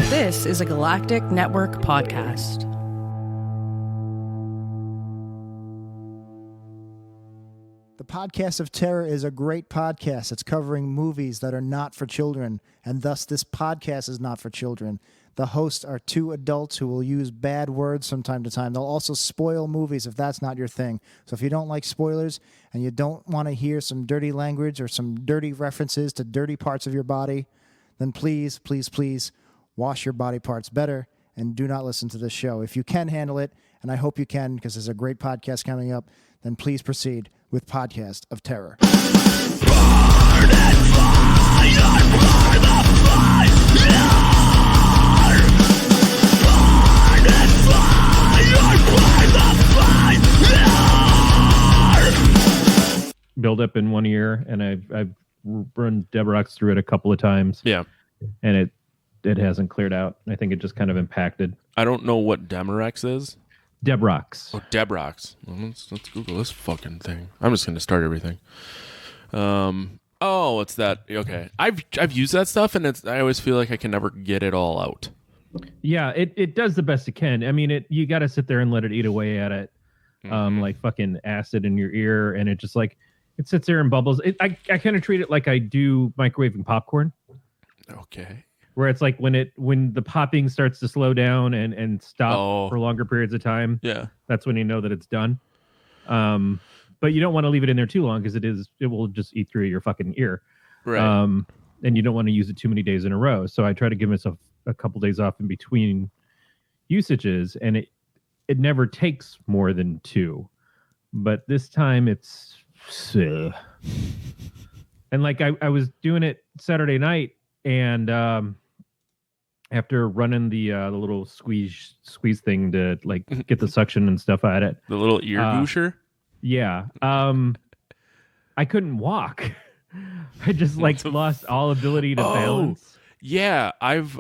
This is a Galactic Network podcast. The Podcast of Terror is a great podcast. It's covering movies that are not for children, and thus this podcast is not for children. The hosts are two adults who will use bad words from time to time. They'll also spoil movies if that's not your thing. So if you don't like spoilers and you don't want to hear some dirty language or some dirty references to dirty parts of your body, then please, please, please wash your body parts better and do not listen to this show. If you can handle it, and I hope you can because there's a great podcast coming up, then please proceed with Podcast of Terror. Build up in one ear, and I've run Deborah's through it a couple of times. Yeah, and it hasn't cleared out. I think it just kind of impacted. I don't know what Demorex is. Debrox. Oh, Debrox. Well, let's Google this fucking thing. I'm just gonna start everything. Oh, it's that. Okay, I've used that stuff, and I always feel like I can never get it all out. Yeah, it does the best it can. I mean, you got to sit there and let it eat away at it, like fucking acid in your ear, and it just like it sits there and bubbles. I kind of treat it like I do microwaving popcorn. Okay. Where it's like when the popping starts to slow down and stop for longer periods of time. Yeah, that's when you know that it's done. But you don't want to leave it in there too long because it will just eat through your fucking ear. Right. And you don't want to use it too many days in a row. So I try to give myself a couple days off in between usages, and it never takes more than 2. But this time it's and like I was doing it Saturday night, and after running the little squeeze thing to like get the suction and stuff at it, the little ear goosher. Yeah. I couldn't walk. I just like lost all ability to balance. Yeah, I've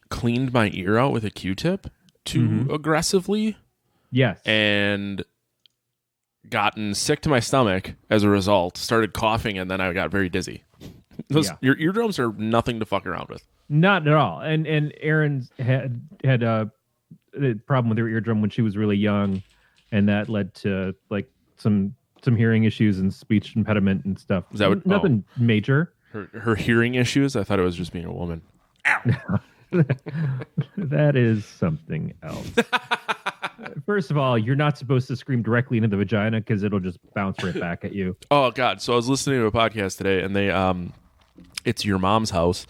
cleaned my ear out with a Q-tip too aggressively. Yes. And gotten sick to my stomach as a result, started coughing, and then I got very dizzy. Your eardrums are nothing to fuck around with. Not at all. And Erin's had a problem with her eardrum when she was really young, and that led to like some hearing issues and speech impediment and stuff. Is that nothing major? Her hearing issues? I thought it was just being a woman. That is something else. First of all, you're not supposed to scream directly into the vagina because it'll just bounce right back at you. Oh God! So I was listening to a podcast today, and they it's Your Mom's House,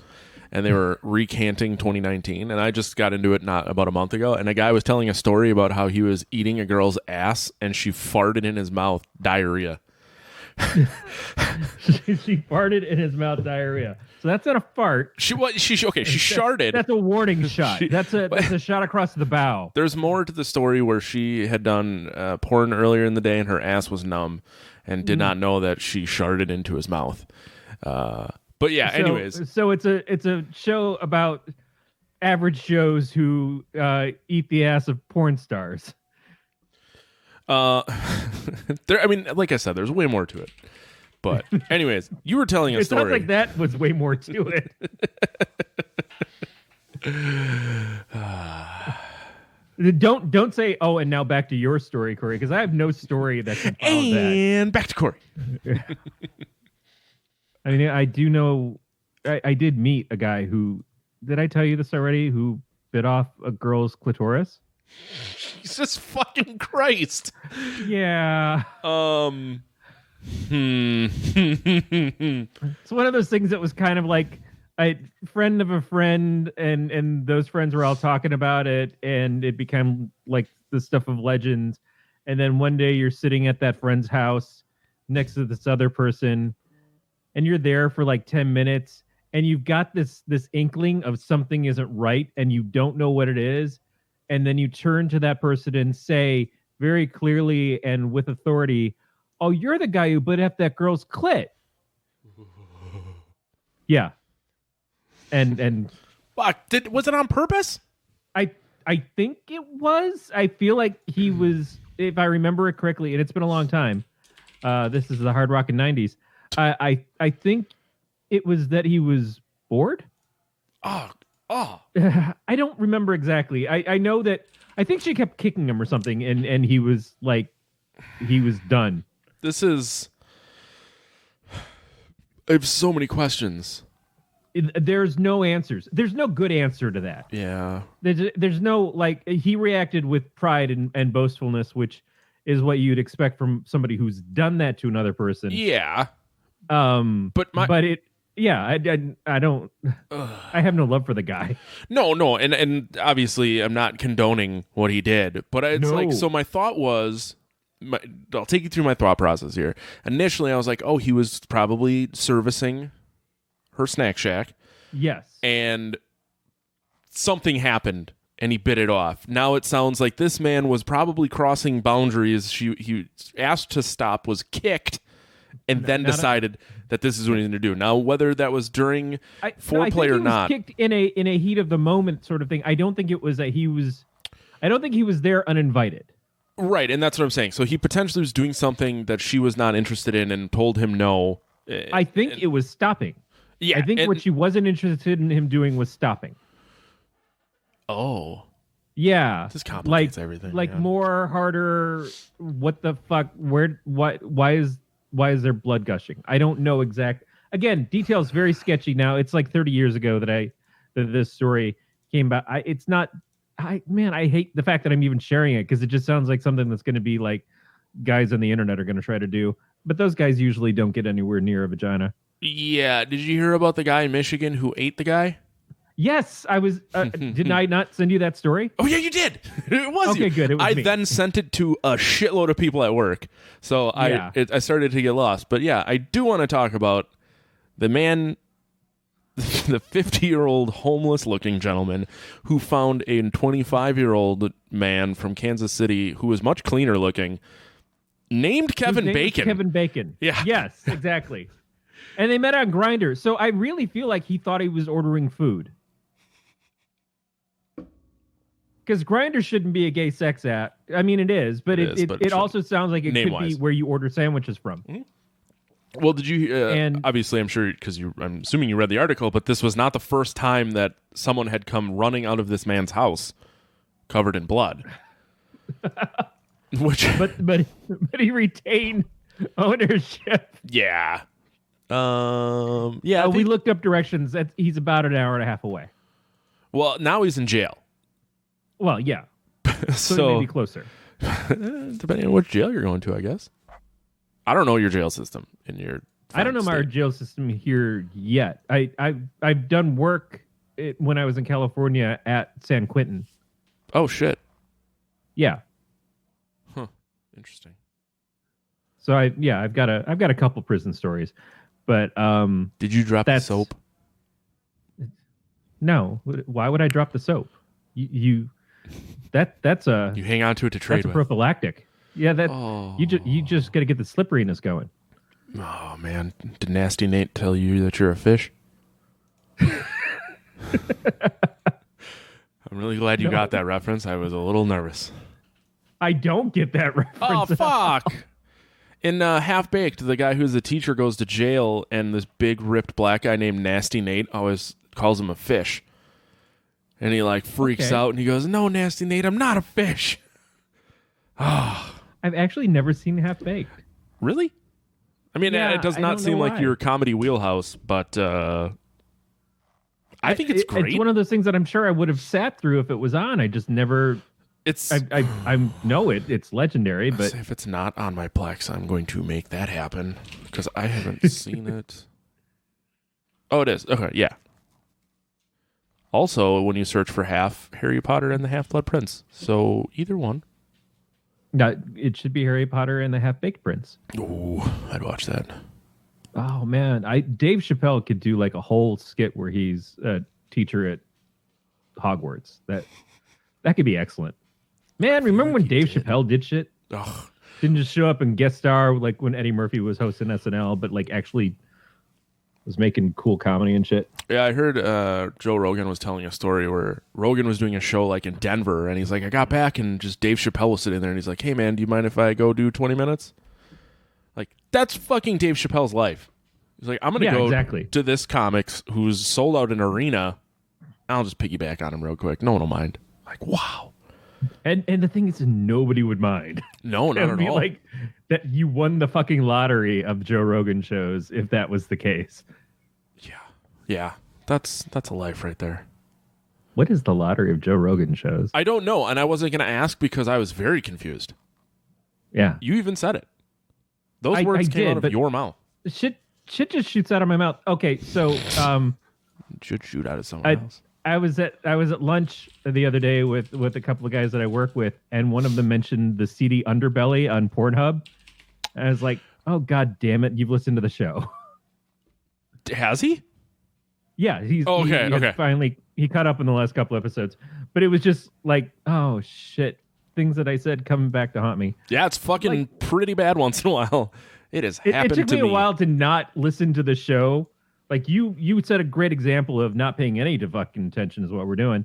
and they were recanting 2019, and I just got into it not about a month ago, and a guy was telling a story about how he was eating a girl's ass, and she farted in his mouth, diarrhea. She farted in his mouth, diarrhea. So that's not a fart. She sharted. That's a warning shot. That's a shot across the bow. There's more to the story where she had done porn earlier in the day, and her ass was numb, and did not know that she sharted into his mouth. But yeah, anyways. So it's a show about average Joes who eat the ass of porn stars. Like I said, there's way more to it. But anyways, you were telling a story. It sounds like that was way more to it. Don't say, oh, and now back to your story, Corey, because I have no story that can follow that. And back to Corey. I mean, I do know, I did meet a guy who, did I tell you this already, who bit off a girl's clitoris? Jesus fucking Christ. Yeah. It's one of those things that was kind of like a friend of a friend, and those friends were all talking about it, and it became like the stuff of legends. And then one day you're sitting at that friend's house next to this other person, and you're there for like 10 minutes, and you've got this inkling of something isn't right, and you don't know what it is. And then you turn to that person and say very clearly and with authority, oh, you're the guy who bit up that girl's clit. Yeah. And fuck, was it on purpose? I think it was. I feel like he was, if I remember it correctly, and it's been a long time. This is the hard rockin' 90s. I think it was that he was bored. Oh, Oh, I don't remember exactly. I know that I think she kept kicking him or something, and he was done. I have so many questions. There's no answers. There's no good answer to that. Yeah. There's no, he reacted with pride and boastfulness, which is what you'd expect from somebody who's done that to another person. Yeah. I don't. I have no love for the guy. No, and obviously I'm not condoning what he did, but it's so my thought was, I'll take you through my thought process here. Initially, I was like, oh, he was probably servicing her snack shack. Yes. And something happened and he bit it off. Now it sounds like this man was probably crossing boundaries. He asked to stop, was kicked, and then decided that this is what he's going to do. Now, whether that was during foreplay or not, kicked in a heat of the moment sort of thing. I don't think it was that he was. I don't think he was there uninvited. Right, and that's what I'm saying. So he potentially was doing something that she was not interested in and told him no. I think it was stopping. Yeah, I think what she wasn't interested in him doing was stopping. Oh. Yeah. This complicates everything. More, harder, what the fuck, why is there blood gushing? I don't know exact. Again, details very sketchy now. It's like 30 years ago that this story came about. I hate the fact that I'm even sharing it because it just sounds like something that's going to be like guys on the internet are going to try to do. But those guys usually don't get anywhere near a vagina. Yeah. Did you hear about the guy in Michigan who ate the guy? Yes, I was. Didn't I not send you that story? Oh, yeah, you did. It was okay, you. Good. It was I me. then sent it to a shitload of people at work. So I started to get lost. But yeah, I do want to talk about the man, the 50-year-old homeless-looking gentleman who found a 25-year-old man from Kansas City who was much cleaner looking, named Kevin Bacon. Kevin Bacon. Yeah. Yes, exactly. And they met on Grindr. So I really feel like he thought he was ordering food. Because Grindr shouldn't be a gay sex app. I mean, it is, but it also sounds like it could be where you order sandwiches from. Mm-hmm. Well, did you? And obviously, I'm sure I'm assuming you read the article, but this was not the first time that someone had come running out of this man's house covered in blood. but he retained ownership. Yeah. We looked up directions. He's about an hour and a half away. Well, now he's in jail. Well, yeah. So he may be closer. Depending on which jail you're going to, I guess. I don't know your jail system in your. I don't know my jail system here yet. I've done work when I was in California at San Quentin. Oh shit. Yeah. Huh. Interesting. So I've got a couple prison stories, but did you drop the soap? No. Why would I drop the soap? That's a you hang on to it to trade that's with. A prophylactic. Yeah, you just got to get the slipperiness going. Oh man, did Nasty Nate tell you that you're a fish? I'm really glad you got that reference. I was a little nervous. I don't get that reference. Oh fuck! In Half Baked, the guy who's a teacher goes to jail, and this big ripped black guy named Nasty Nate always calls him a fish. And he freaks out and he goes, "No, Nasty Nate, I'm not a fish." Oh. I've actually never seen Half Baked. Really? I mean, it does not seem like your comedy wheelhouse, but I think it's great. It's one of those things that I'm sure I would have sat through if it was on. I just never. It's it's legendary, but if it's not on my Plex, I'm going to make that happen because I haven't seen it. Oh, it is. Okay, yeah. Also, when you search for Half Harry Potter and the Half-Blood Prince, so either one. It should be Harry Potter and the Half-Baked Prince. Ooh, I'd watch that. Oh man, Dave Chappelle could do a whole skit where he's a teacher at Hogwarts. That could be excellent. Man, remember when Dave Chappelle did shit? Ugh. Didn't just show up and guest star when Eddie Murphy was hosting SNL, but actually was making cool comedy and shit. Yeah, I heard Joe Rogan was telling a story where Rogan was doing a show in Denver, and he's like, I got back, and just Dave Chappelle was sitting there, and he's like, hey man, do you mind if I go do 20 minutes? That's fucking Dave Chappelle's life. He's like, I'm going to go to this comics who's sold out an arena, I'll just piggyback on him real quick. No one will mind. Like, wow. And the thing is, nobody would mind. No, not It would at be all. like that you won the fucking lottery of Joe Rogan shows if that was the case. Yeah. That's a life right there. What is the lottery of Joe Rogan shows? I don't know, and I wasn't going to ask because I was very confused. Yeah. You even said it. Those words came out of your mouth. Shit just shoots out of my mouth. Okay, so It should shoot out of someone else. I was at lunch the other day with a couple of guys that I work with, and one of them mentioned the seedy underbelly on Pornhub. And I was like, "Oh God damn it! You've listened to the show." Has he? Yeah, he's okay. Finally, he caught up in the last couple episodes, but it was just like, oh shit, things that I said coming back to haunt me. Yeah, it's fucking pretty bad once in a while. It has happened to me. It took me a while to not listen to the show. Like you set a great example of not paying any fucking attention is what we're doing.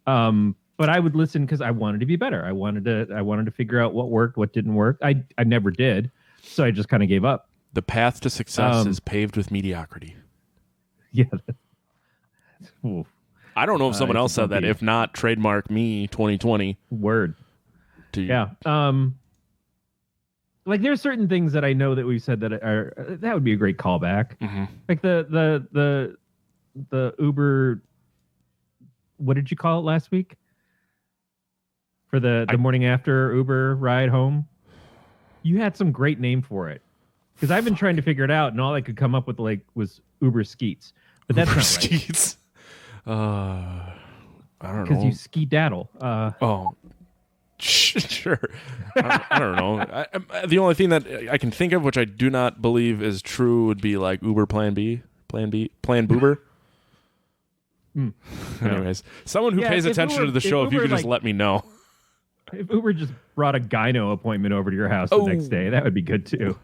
Mm-hmm. But I would listen because I wanted to be better. I wanted to figure out what worked, what didn't work. I never did, so I just kind of gave up. The path to success is paved with mediocrity. Yeah. I don't know if someone else said that. If not, trademark me 2020. Word. Yeah. Like there's certain things that I know that we've said that would be a great callback. Mm-hmm. Like the Uber. What did you call it last week? For the morning after Uber ride home, you had some great name for it. Because I've been trying to figure it out, and all I could come up with was Uber Skeets, but that's Uber not Skeets. right. I don't know. Because you ski-daddle. Sure. I don't know. The only thing that I can think of, which I do not believe is true, would be like Uber Plan Boober. Anyways, someone who pays attention to the show, if you could just let me know. If Uber just brought a gyno appointment over to your house the next day, that would be good too.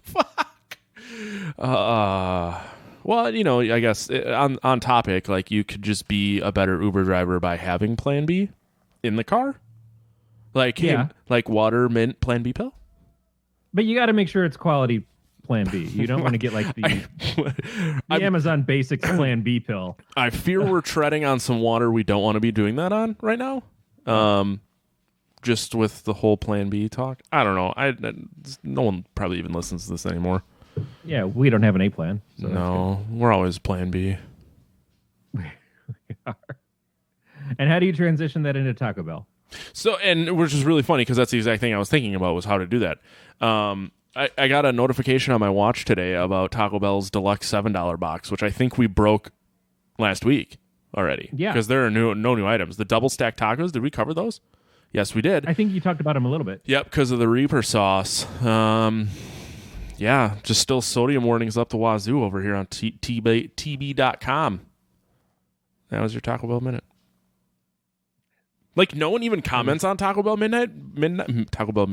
Fuck. Well, I guess on topic, like you could just be a better Uber driver by having Plan B in the car. Like, like water, mint, Plan B pill. But you got to make sure it's quality Plan B. You don't want to get like the Amazon Basics Plan B pill. I fear we're treading on some water we don't want to be doing that on right now. Just with the whole Plan B talk. I don't know. No one probably even listens to this anymore. Yeah, we don't have an A plan. So no, we're always Plan B. We are. And how do you transition that into Taco Bell? So, and which is really funny because that's the exact thing I was thinking about was how to do that. I got a notification on my watch today about Taco Bell's deluxe $7 box, which I think we broke last week already. Yeah, because there are no new items. The double stacked tacos, did we cover those? Yes, we did. I think you talked about them a little bit. Yep, because of the Reaper sauce. Yeah, just still sodium warnings up the wazoo over here on tb.com. That was your Taco Bell Minute. Like, no one even comments on Taco Bell Taco Bell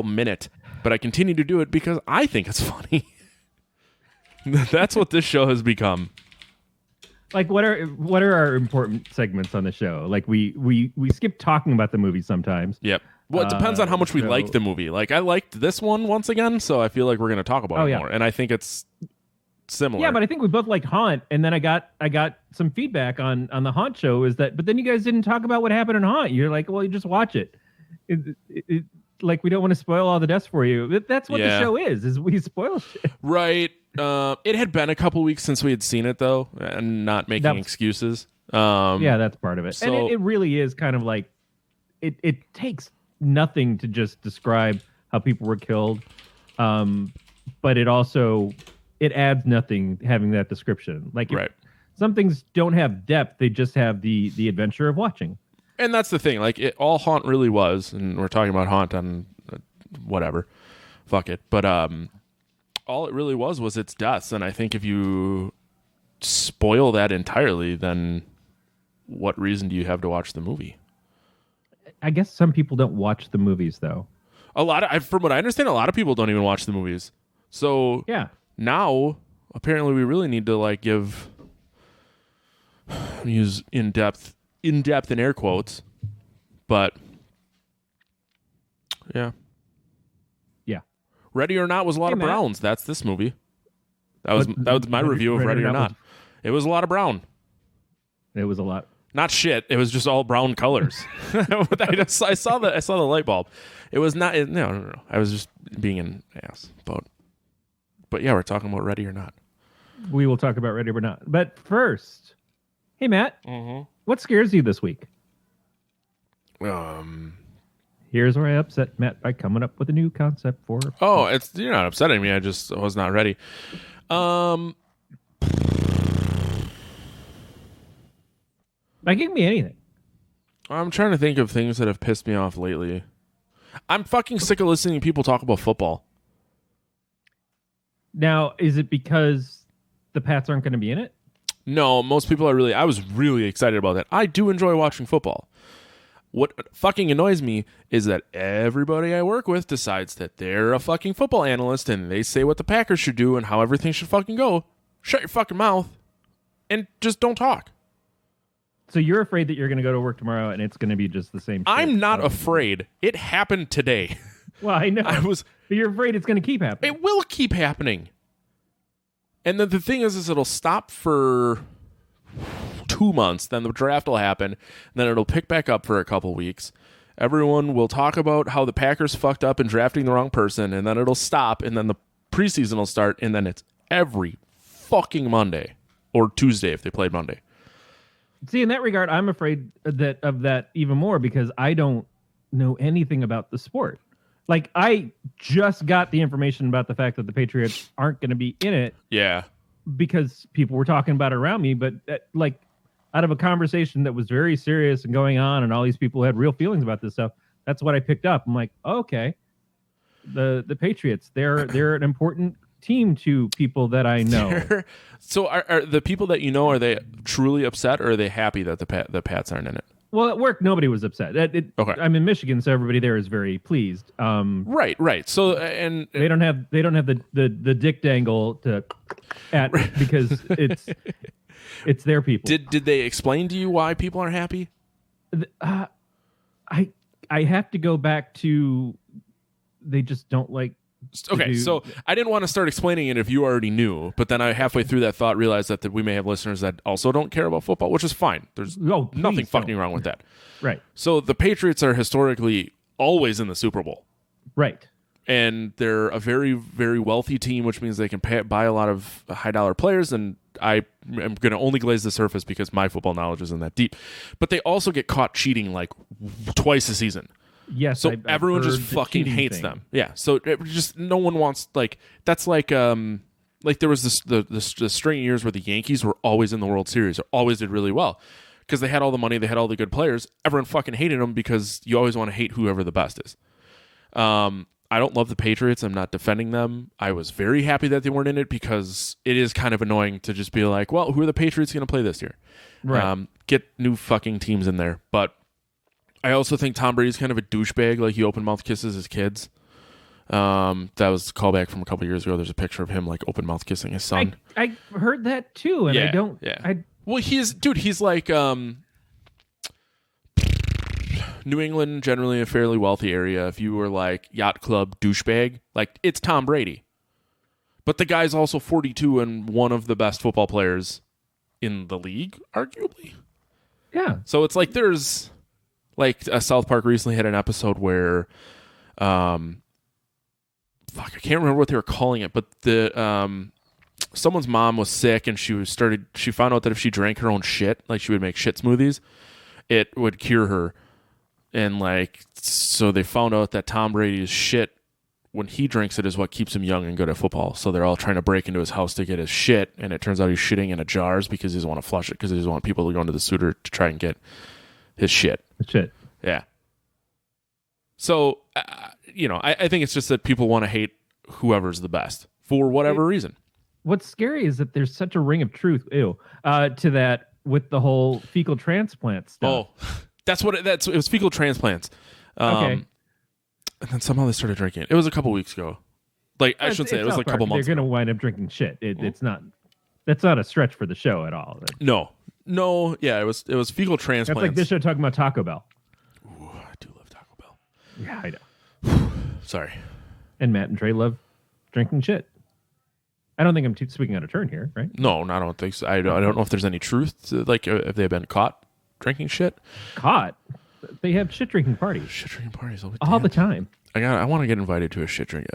Minute. But I continue to do it because I think it's funny. That's what this show has become. Like, what are our important segments on the show? Like, we skip talking about the movie sometimes. Yep. Well, it depends on how much we like the movie. Like, I liked this one once again, so I feel like we're going to talk about it more. And I think it's similar. Yeah, but I think we both liked Haunt, and then I got some feedback on the Haunt show but then you guys didn't talk about what happened in Haunt. You're like, well, you just watch it. Like, we don't want to spoil all the deaths for you. That's what the show is we spoil shit. Right. It had been a couple weeks since we had seen it, though, and not making excuses. Yeah, that's part of it. So, and it really is kind of like, it takes nothing to just describe how people were killed. But it adds nothing having that description. Like, some things don't have depth. They just have the adventure of watching. And that's the thing. Like, all Haunt really was, and we're talking about Haunt on whatever. Fuck it. But all it really was its deaths. And I think if you spoil that entirely, then what reason do you have to watch the movie? I guess some people don't watch the movies, though. From what I understand, a lot of people don't even watch the movies. So now, apparently, we really need to use in depth in air quotes, but yeah. Ready or Not was a lot of browns. That's this movie. That was my review of Ready or Not. It was a lot of brown. It was a lot. Not shit. It was just all brown colors. I saw the light bulb. It was not. No. I was just being an ass. But yeah, we're talking about Ready or Not. We will talk about Ready or Not. But first, hey Matt, what scares you this week? Here's where I upset Matt by coming up with a new concept for. Oh, you're not upsetting me. I was not ready. Like, give me anything. I'm trying to think of things that have pissed me off lately. I'm fucking sick of listening to people talk about football. Now, is it because the Pats aren't going to be in it? No, most people are really... I was really excited about that. I do enjoy watching football. What fucking annoys me is that everybody I work with decides that they're a fucking football analyst and they say what the Packers should do and how everything should fucking go. Shut your fucking mouth and just don't talk. So you're afraid that you're going to go to work tomorrow and it's going to be just the same shit. I'm not afraid. It happened today. Well, I know. But you're afraid it's going to keep happening. It will keep happening. And then the thing is it'll stop for 2 months, then the draft will happen, then it'll pick back up for a couple weeks. Everyone will talk about how the Packers fucked up in drafting the wrong person, and then it'll stop, and then the preseason will start, and then it's every fucking Monday or Tuesday if they played Monday. See, in that regard, I'm afraid of that even more because I don't know anything about the sport. Like, I just got the information about the fact that the Patriots aren't going to be in it. Yeah. Because people were talking about it around me, but out of a conversation that was very serious and going on, and all these people had real feelings about this stuff, that's what I picked up. I'm like, oh, okay, the Patriots, they're an important team to people that I know. So are the people that you know, are they truly upset or are they happy that the Pats aren't in it? Well, at work, nobody was upset. Okay. I'm in Michigan, so everybody there is very pleased. Right. So and they don't have the dick dangle because it's their people. Did they explain to you why people aren't happy? I have to go back to they just don't like. Okay, so I didn't want to start explaining it if you already knew, but then I halfway through that thought realized that we may have listeners that also don't care about football, which is fine. There's nothing fucking wrong with that. Right. So the Patriots are historically always in the Super Bowl. Right. And they're a very, very wealthy team, which means they can buy a lot of high-dollar players, and I am going to only glaze the surface because my football knowledge isn't that deep. But they also get caught cheating like twice a season. Yes, so everyone just fucking hates them. Yeah, so it just no one wants that's like there was the string of years where the Yankees were always in the World Series or always did really well because they had all the money, they had all the good players. Everyone fucking hated them because you always want to hate whoever the best is. I don't love the Patriots. I'm not defending them. I was very happy that they weren't in it because it is kind of annoying to just be like, well, who are the Patriots going to play this year? Right. Get new fucking teams in there, but. I also think Tom Brady's kind of a douchebag. Like, he open mouth kisses his kids. That was a callback from a couple years ago. There's a picture of him like open mouth kissing his son. I heard that too, and I don't. Yeah. Well, he's like New England, generally a fairly wealthy area. If you were like yacht club douchebag, like it's Tom Brady. But the guy's also 42 and one of the best football players in the league, arguably. Yeah. So it's like there's. Like South Park recently had an episode where, I can't remember what they were calling it, but someone's mom was sick and she found out that if she drank her own shit, like she would make shit smoothies, it would cure her. And so they found out that Tom Brady's shit, when he drinks it, is what keeps him young and good at football. So they're all trying to break into his house to get his shit, and it turns out he's shitting in jars because he doesn't want to flush it because he doesn't want people to go into the sewer to try and get his shit. Yeah. So, I think it's just that people want to hate whoever's the best for whatever reason. What's scary is that there's such a ring of truth, to that with the whole fecal transplant stuff. Oh, it was fecal transplants. Okay. And then somehow they started drinking it. It was a couple weeks ago. Like, I shouldn't say it was like a couple months ago. They're going to wind up drinking shit. It's not, that's not a stretch for the show at all. No, yeah, it was fecal transplants. That's like this show talking about Taco Bell. Ooh, I do love Taco Bell. Yeah, I know. Sorry. And Matt and Trey love drinking shit. I don't think I'm speaking out of turn here, right? No, I don't think so. I don't know if there's any truth to, like, if they've been caught drinking shit. Caught? They have shit drinking parties. Shit drinking parties all the time. I want to get invited to a shit drink.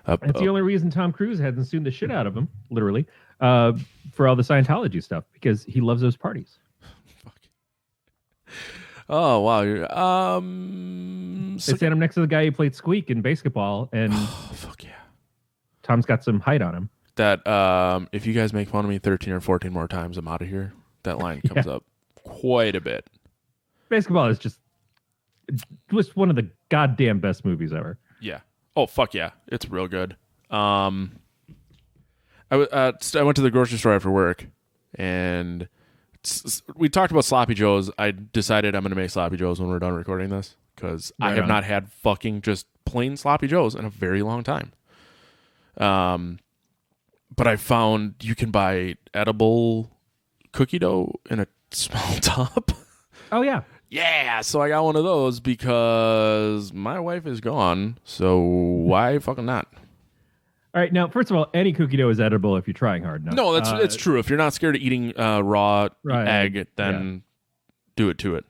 That's the only reason Tom Cruise hasn't sued the shit out of him, literally, for all the Scientology stuff, because he loves those parties. Fuck. Oh wow! They stand him next to the guy who played Squeak in basketball, and fuck yeah, Tom's got some height on him. That if you guys make fun of me 13 or 14 more times, I'm out of here. That line comes up quite a bit. Basketball is just one of the goddamn best movies ever. Yeah. Oh fuck yeah, it's real good. I went to the grocery store after work, and we talked about sloppy joes. I decided I'm going to make sloppy joes when we're done recording this, because I have not had fucking just plain sloppy joes in a very long time. But I found you can buy edible cookie dough in a small tub. Oh yeah. Yeah, so I got one of those because my wife is gone, so why fucking not? All right, now, first of all, any cookie dough is edible if you're trying hard enough. No, it's true. If you're not scared of eating raw egg, then do it to it.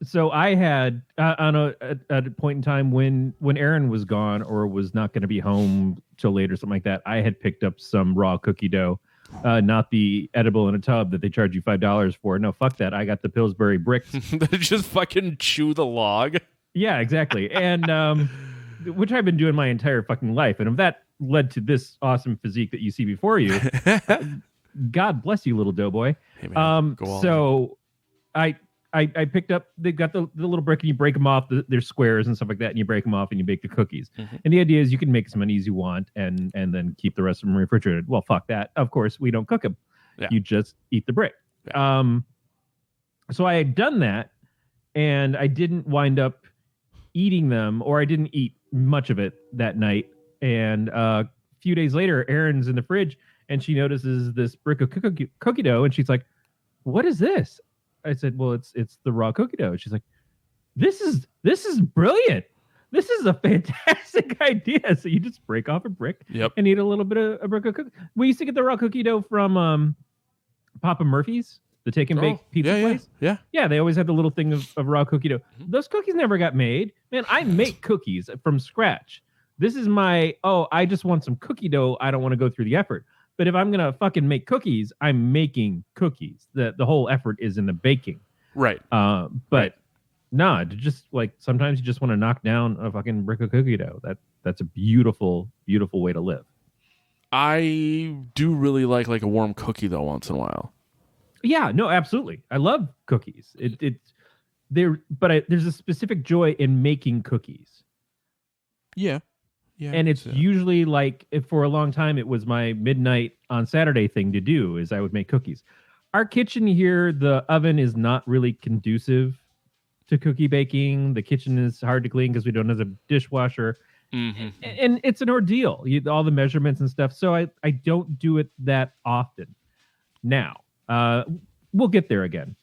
So I had, at a point in time when Aaron was gone or was not going to be home till late or something like that, I had picked up some raw cookie dough. Not the edible in a tub that they charge you $5 for. No, fuck that. I got the Pillsbury bricks. That just fucking chew the log. Yeah, exactly. And which I've been doing my entire fucking life. And if that led to this awesome physique that you see before you, God bless you, little doughboy. Hey man, go on. So I picked up, they've got the little brick and you break them off. There's squares and stuff like that, and you break them off and you bake the cookies. Mm-hmm. And the idea is you can make as many as you want and then keep the rest of them refrigerated. Well, fuck that. Of course, we don't cook them. Yeah. You just eat the brick. Yeah. So I had done that, and I didn't wind up eating them, or I didn't eat much of it that night. And a few days later, Erin's in the fridge, and she notices this brick of cookie dough, and she's like, "What is this?" I said, "Well, it's the raw cookie dough." She's like, "This is brilliant. This is a fantastic idea." So you just break off a brick and eat a little bit of a brick of cookie. We used to get the raw cookie dough from Papa Murphy's, the take and bake pizza place. Yeah. They always had the little thing of raw cookie dough. Mm-hmm. Those cookies never got made. Man, I make cookies from scratch. This is I just want some cookie dough. I don't want to go through the effort. But if I'm going to fucking make cookies, I'm making cookies. The whole effort is in the baking. Right. Just like sometimes you just want to knock down a fucking brick of cookie dough. That's a beautiful, beautiful way to live. I do really like a warm cookie though once in a while. Yeah, no, absolutely. I love cookies. There's a specific joy in making cookies. Yeah. Yeah, and it's usually if for a long time it was my midnight on Saturday thing to do is I would make cookies. Our kitchen here, the oven is not really conducive to cookie baking. The kitchen is hard to clean because we don't have a dishwasher. Mm-hmm. And it's an ordeal, all the measurements and stuff. So I don't do it that often. Now, we'll get there again.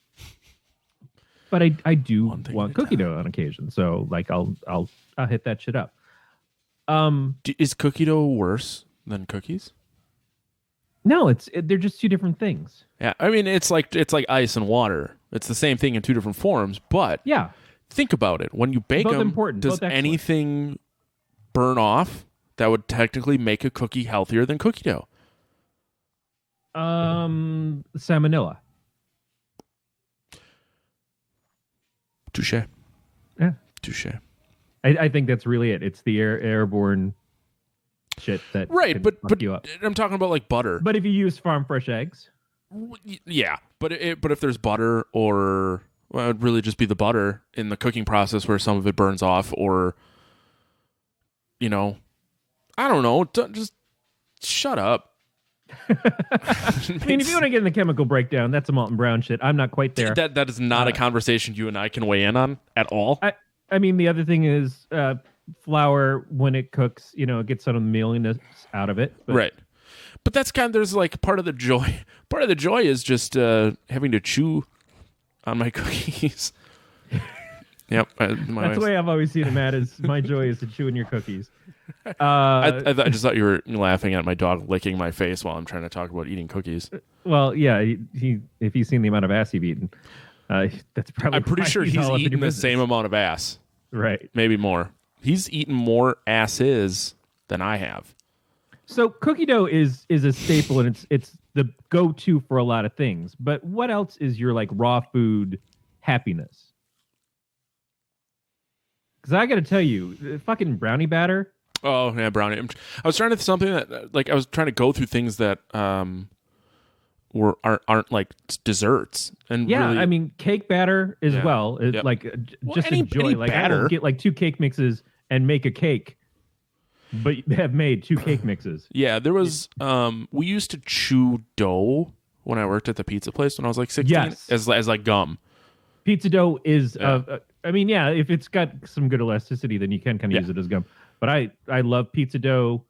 But I do want cookie dough on occasion. So I'll hit that shit up. Is cookie dough worse than cookies? No, they're just two different things. Yeah, I mean it's like ice and water. It's the same thing in two different forms, but yeah, think about it. When you bake them, does anything burn off that would technically make a cookie healthier than cookie dough? Salmonella. Touche. Yeah, touche. I think that's really it. It's the airborne shit that but you up. I'm talking about butter. But if you use farm fresh eggs, yeah. But if there's butter, or it would really just be the butter in the cooking process where some of it burns off, or I don't know. Just shut up. I mean, if you want to get in the chemical breakdown, that's a Malt and Brown shit. I'm not quite there. That is not a conversation you and I can weigh in on at all. I mean, the other thing is flour, when it cooks, it gets some of the mealiness out of it. But. Right. But that's there's part of the joy. Part of the joy is just having to chew on my cookies. Yep. That's the way I've always seen it, Matt, is my joy is to chew in your cookies. I just thought you were laughing at my dog licking my face while I'm trying to talk about eating cookies. Well, yeah, he if he's seen the amount of ass you've eaten, that's probably. I'm pretty sure he's eaten the same amount of ass. Right. Maybe more. He's eaten more asses than I have. So cookie dough is a staple, and it's the go-to for a lot of things. But what else is your like raw food happiness? Because I got to tell you, the fucking brownie batter. Oh yeah, brownie. I was trying to something that like I was trying to go through things that aren't like desserts and yeah, really, I mean cake batter as well. Yep. Like just any enjoy. Like I batter. will get like 2 cake mixes and make a cake. But they have made 2 cake mixes. Yeah, there was. We used to chew dough when I worked at the pizza place when I was like 16. Yes. As like gum. Pizza dough is. I mean, yeah, if it's got some good elasticity, then you can kind of use it as gum. But I love pizza dough,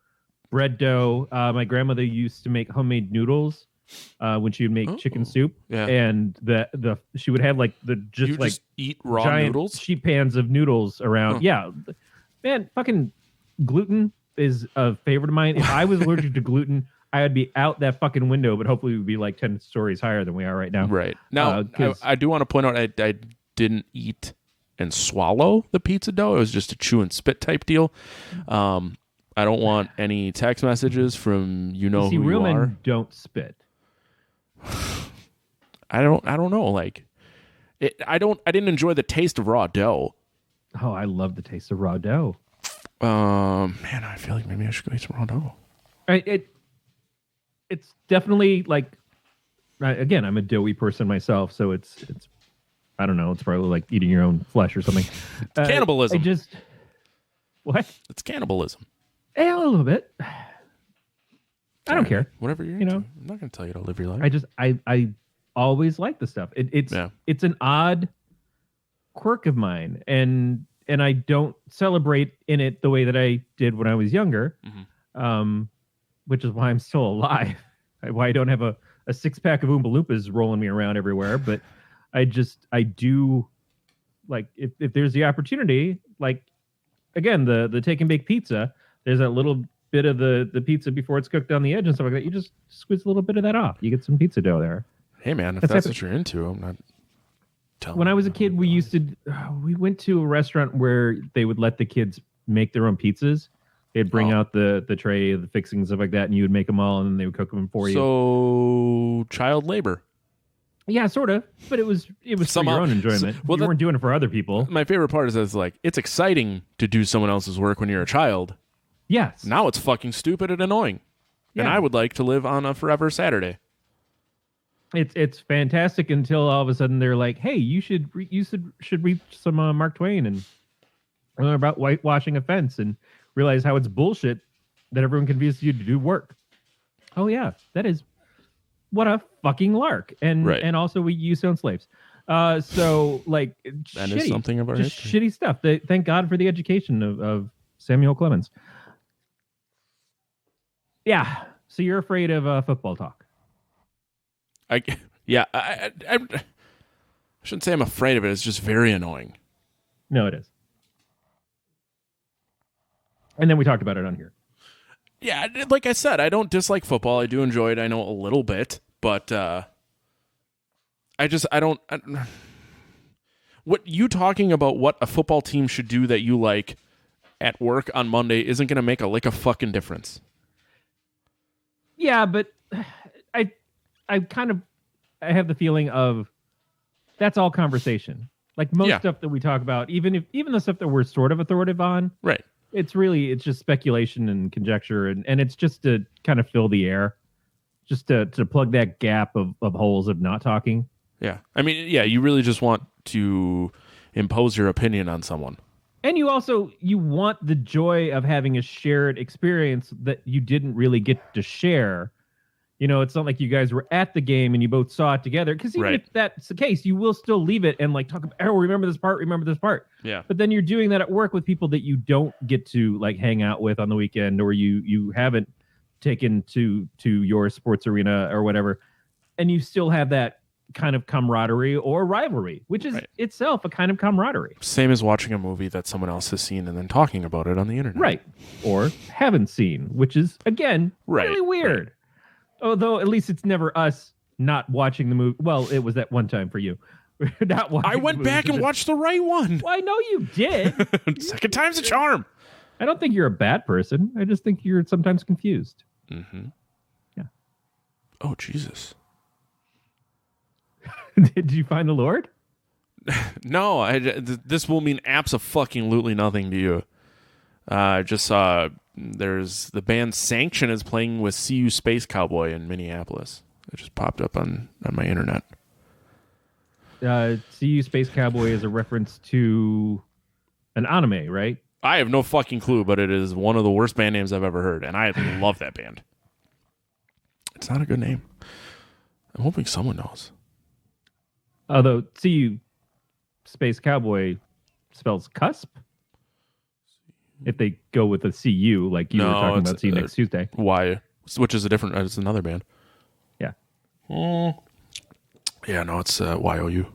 bread dough. My grandmother used to make homemade noodles when she would make chicken soup. Yeah. And the she would have like just eat raw giant noodles, sheet pans of noodles around. Huh. Yeah, man, fucking. Gluten is a favorite of mine. If I was allergic to gluten, I would be out that fucking window, but hopefully we'd be like 10 stories higher than we are right now. Right. Now, I do want to point out I didn't eat and swallow the pizza dough. It was just a chew and spit type deal. I don't want any text messages from who you real are. Men don't spit. I don't know. Like, I didn't enjoy the taste of raw dough. Oh, I love the taste of raw dough. Man, I feel like maybe I should go eat some raw dough. It's definitely like, again, I'm a doughy person myself, so it's I don't know, it's probably like eating your own flesh or something. Cannibalism. What? It's cannibalism. Yeah, a little bit. I don't care. Whatever you're into. I'm not going to tell you to live your life. I always like the stuff. It's an odd quirk of mine, and I don't celebrate in it the way that I did when I was younger, which is why I'm still alive. Why I don't have a 6-pack of Oompa Loompas rolling me around everywhere. But I do like if there's the opportunity, like again the take and bake pizza. There's that little bit of the pizza before it's cooked on the edge and stuff like that. You just squeeze a little bit of that off. You get some pizza dough there. Hey man, if that's what you're into, I'm not. When I was a kid, we went to a restaurant where they would let the kids make their own pizzas. They'd bring out the tray, the fixings, stuff like that, and you would make them all, and then they would cook them for you. So child labor. Yeah, sort of, but it was for your own enjoyment. You weren't doing it for other people. My favorite part is it's exciting to do someone else's work when you're a child. Yes. Now it's fucking stupid and annoying, and I would like to live on a forever Saturday. It's fantastic until all of a sudden they're like, "Hey, you should read some Mark Twain and learn about whitewashing a fence and realize how it's bullshit that everyone convinces you to do work." Oh yeah, that is what a fucking lark, and also we used to own slaves. So like that is something of our history. Shitty stuff. Thank God for the education of Samuel Clemens. Yeah. So you're afraid of football talk. I shouldn't say I'm afraid of it. It's just very annoying. No, it is. And then we talked about it on here. Yeah, like I said, I don't dislike football. I do enjoy it. I know a little bit, but what you talking about what a football team should do that you like at work on Monday isn't going to make a lick of fucking difference. Yeah, but I have the feeling of that's all conversation. Like most stuff that we talk about, even the stuff that we're sort of authoritative on, right? It's just speculation and conjecture, and it's just to kind of fill the air, just to plug that gap of holes of not talking. Yeah, I mean, yeah, you really just want to impose your opinion on someone. And you want the joy of having a shared experience that you didn't really get to share. You know, it's not like you guys were at the game and you both saw it together. Because even if that's the case, you will still leave it and like talk about, oh, remember this part. Yeah. But then you're doing that at work with people that you don't get to like hang out with on the weekend, or you haven't taken to your sports arena or whatever. And you still have that kind of camaraderie or rivalry, which is itself a kind of camaraderie. Same as watching a movie that someone else has seen and then talking about it on the internet. Right. Or haven't seen, which is, again, really weird. Right. Although at least it's never us not watching the movie. Well, it was that one time for you. Not watching I went back and watched the right one. Well, I know you did. Second time's a charm. I don't think you're a bad person. I just think you're sometimes confused. Mm-hmm. Yeah. Oh, Jesus. Did you find the Lord? No, this will mean abso-fucking-lutely nothing to you. I just saw there's the band Sanction is playing with CU Space Cowboy in Minneapolis. It just popped up on my internet. CU Space Cowboy is a reference to an anime, right? I have no fucking clue, but it is one of the worst band names I've ever heard, and I love that band. It's not a good name. I'm hoping someone knows. Although CU Space Cowboy spells cusp. If they go with a CU, like you were talking about, see you next Tuesday. Why? Which is it's another band. Yeah. Yeah, no, it's YOU.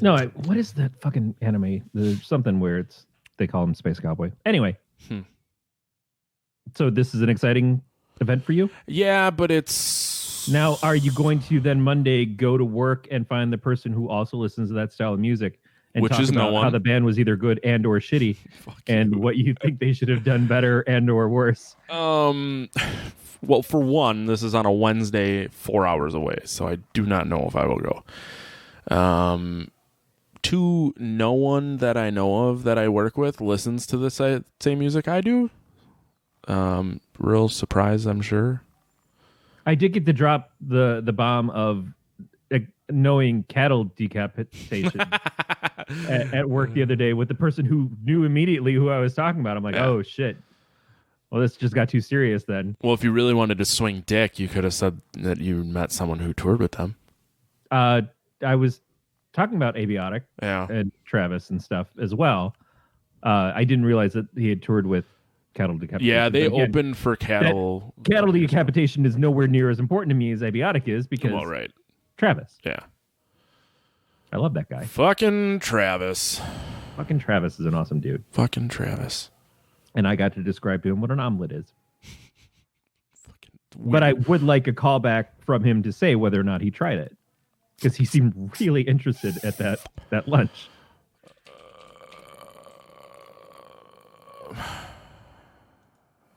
No, what is that fucking anime? There's something where they call him Space Cowboy. Anyway. So this is an exciting event for you? Yeah, but it's... Now, are you going to then Monday go to work and find the person who also listens to that style of music and which talk is about no one. how the band was either good and or shitty and what you think they should have done better and or worse? Well, for one, this is on a Wednesday 4 hours away, so I do not know if I will go. Two, no one that I know of that I work with listens to the same music I do. Real surprise, I'm sure. I did get to drop the bomb of knowing cattle decapitation at work the other day with the person who knew immediately who I was talking about. I'm like, oh, shit. Well, this just got too serious then. Well, if you really wanted to swing dick, you could have said that you met someone who toured with them. I was talking about Abiotic and Travis and stuff as well. I didn't realize that he had toured with cattle decapitation. Yeah, they opened for cattle. Cattle decapitation is nowhere near as important to me as Abiotic is because Travis. Yeah. I love that guy. Fucking Travis. Fucking Travis is an awesome dude. Fucking Travis. And I got to describe to him what an omelet is. But I would like a callback from him to say whether or not he tried it. Because he seemed really interested at that lunch.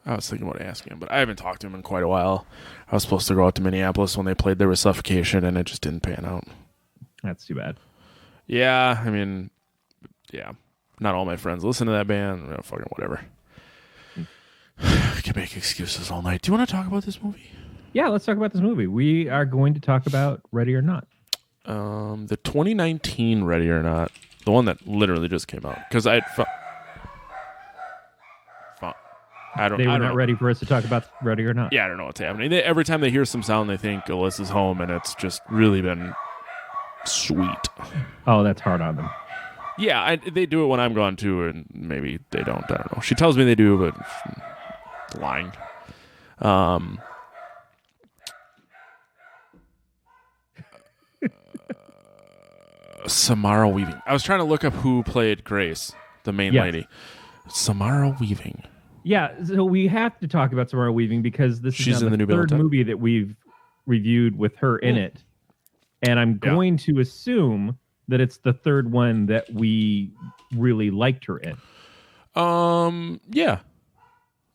I was thinking about asking him, but I haven't talked to him in quite a while. I was supposed to go out to Minneapolis when they played there with Suffocation, and it just didn't pan out. That's too bad. Yeah, I mean, yeah. Not all my friends listen to that band. Fucking whatever. I can make excuses all night. Do you want to talk about this movie? Yeah, let's talk about this movie. We are going to talk about Ready or Not. The 2019 Ready or Not, the one that literally just came out. Because They were not ready for us to talk about Ready or Not. Yeah, I don't know what's happening. Every time they hear some sound, they think Alyssa's home, and it's just really been sweet. Oh, that's hard on them. Yeah, they do it when I'm gone too, and maybe they don't. I don't know. She tells me they do, but she's lying. Samara Weaving. I was trying to look up who played Grace, the main lady. Samara Weaving. Yeah, so we have to talk about Samara Weaving because this is the third movie that we've reviewed with her in it. And I'm going to assume that it's the third one that we really liked her in. Yeah.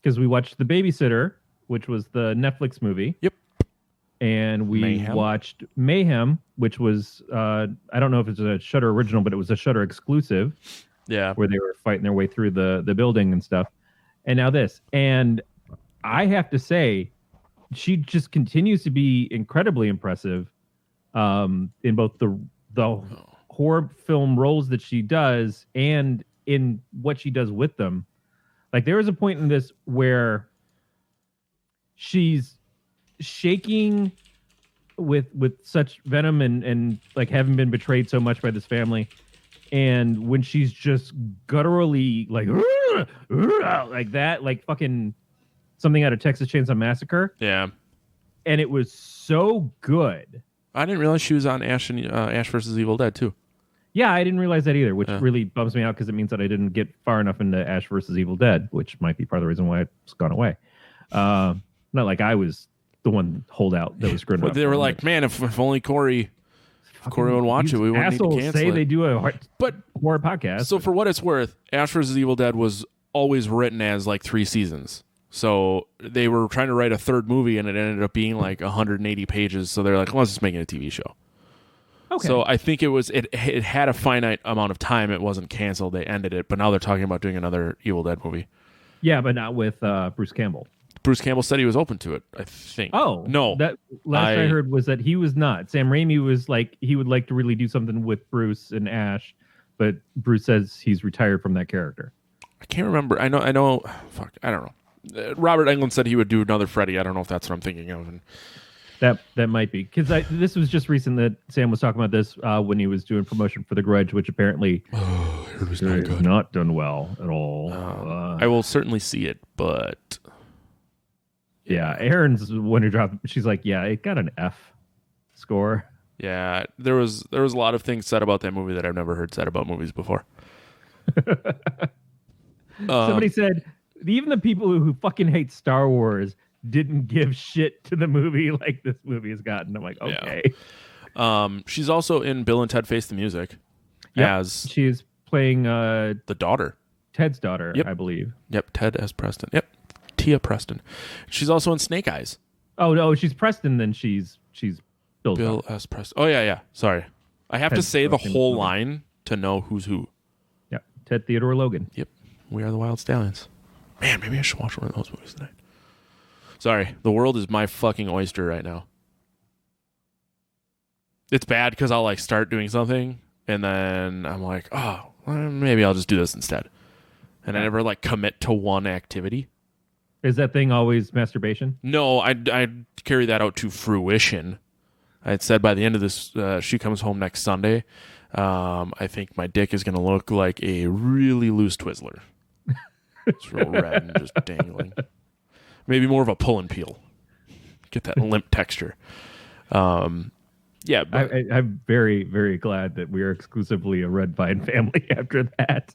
Because we watched The Babysitter, which was the Netflix movie. Yep. And we watched Mayhem, which was, I don't know if it's a Shudder original, but it was a Shudder exclusive. Yeah. Where they were fighting their way through the building and stuff. And now this. And I have to say, she just continues to be incredibly impressive in both the horror film roles that she does and in what she does with them. Like, there was a point in this where she's shaking with such venom and like having been betrayed so much by this family. And when she's just gutturally like that, like fucking something out of Texas Chainsaw Massacre. Yeah. And it was so good. I didn't realize she was on Ash and Ash versus Evil Dead too. Yeah, I didn't realize that either, which really bums me out because it means that I didn't get far enough into Ash versus Evil Dead, which might be part of the reason why it's gone away. Not like I was the one holdout that was screwed up. They were like, man, if only Corey would watch it, we wouldn't need to cancel say it. they do a horror podcast. So for what it's worth, Ash vs. Evil Dead was always written as like 3 seasons. So they were trying to write a third movie, and it ended up being like 180 pages. So they're like, let's just make it a TV show. Okay. So I think it had a finite amount of time. It wasn't canceled. They ended it, but now they're talking about doing another Evil Dead movie. Yeah, but not with Bruce Campbell. Bruce Campbell said he was open to it, I think. Oh. No. That last I heard was that he was not. Sam Raimi was like, he would like to really do something with Bruce and Ash, but Bruce says he's retired from that character. I can't remember. I know. Fuck, I don't know. Robert Englund said he would do another Freddy. I don't know if that's what I'm thinking of. And that might be. Because this was just recent that Sam was talking about this when he was doing promotion for The Grudge, which apparently it was not done well at all. I will certainly see it, but... Yeah, Aaron's when he dropped, she's like, yeah, it got an F score. Yeah, there was a lot of things said about that movie that I've never heard said about movies before. Somebody said, even the people who fucking hate Star Wars didn't give shit to the movie like this movie has gotten. I'm like, okay. Yeah. She's also in Bill and Ted Face the Music. Yep. As she's playing the daughter. Ted's daughter, yep. I believe. Yep, Ted as Preston. Yep. Tia Preston. She's also in Snake Eyes. Oh no, she's Preston. Then she's Bill S. Preston. Oh yeah. Sorry, I have to say the whole line to know who's who. Yeah, Ted Theodore Logan. Yep, We Are the Wild Stallions. Man, maybe I should watch one of those movies tonight. Sorry, the world is my fucking oyster right now. It's bad because I'll like start doing something and then I'm like, oh, well, maybe I'll just do this instead, and I never like commit to one activity. Is that thing always masturbation? No, I carry that out to fruition. I had said by the end of this, she comes home next Sunday. I think my dick is going to look like a really loose Twizzler. It's real red and just dangling. Maybe more of a pull and peel. Get that limp texture. Yeah. But I'm very, very glad that we are exclusively a red vine family after that.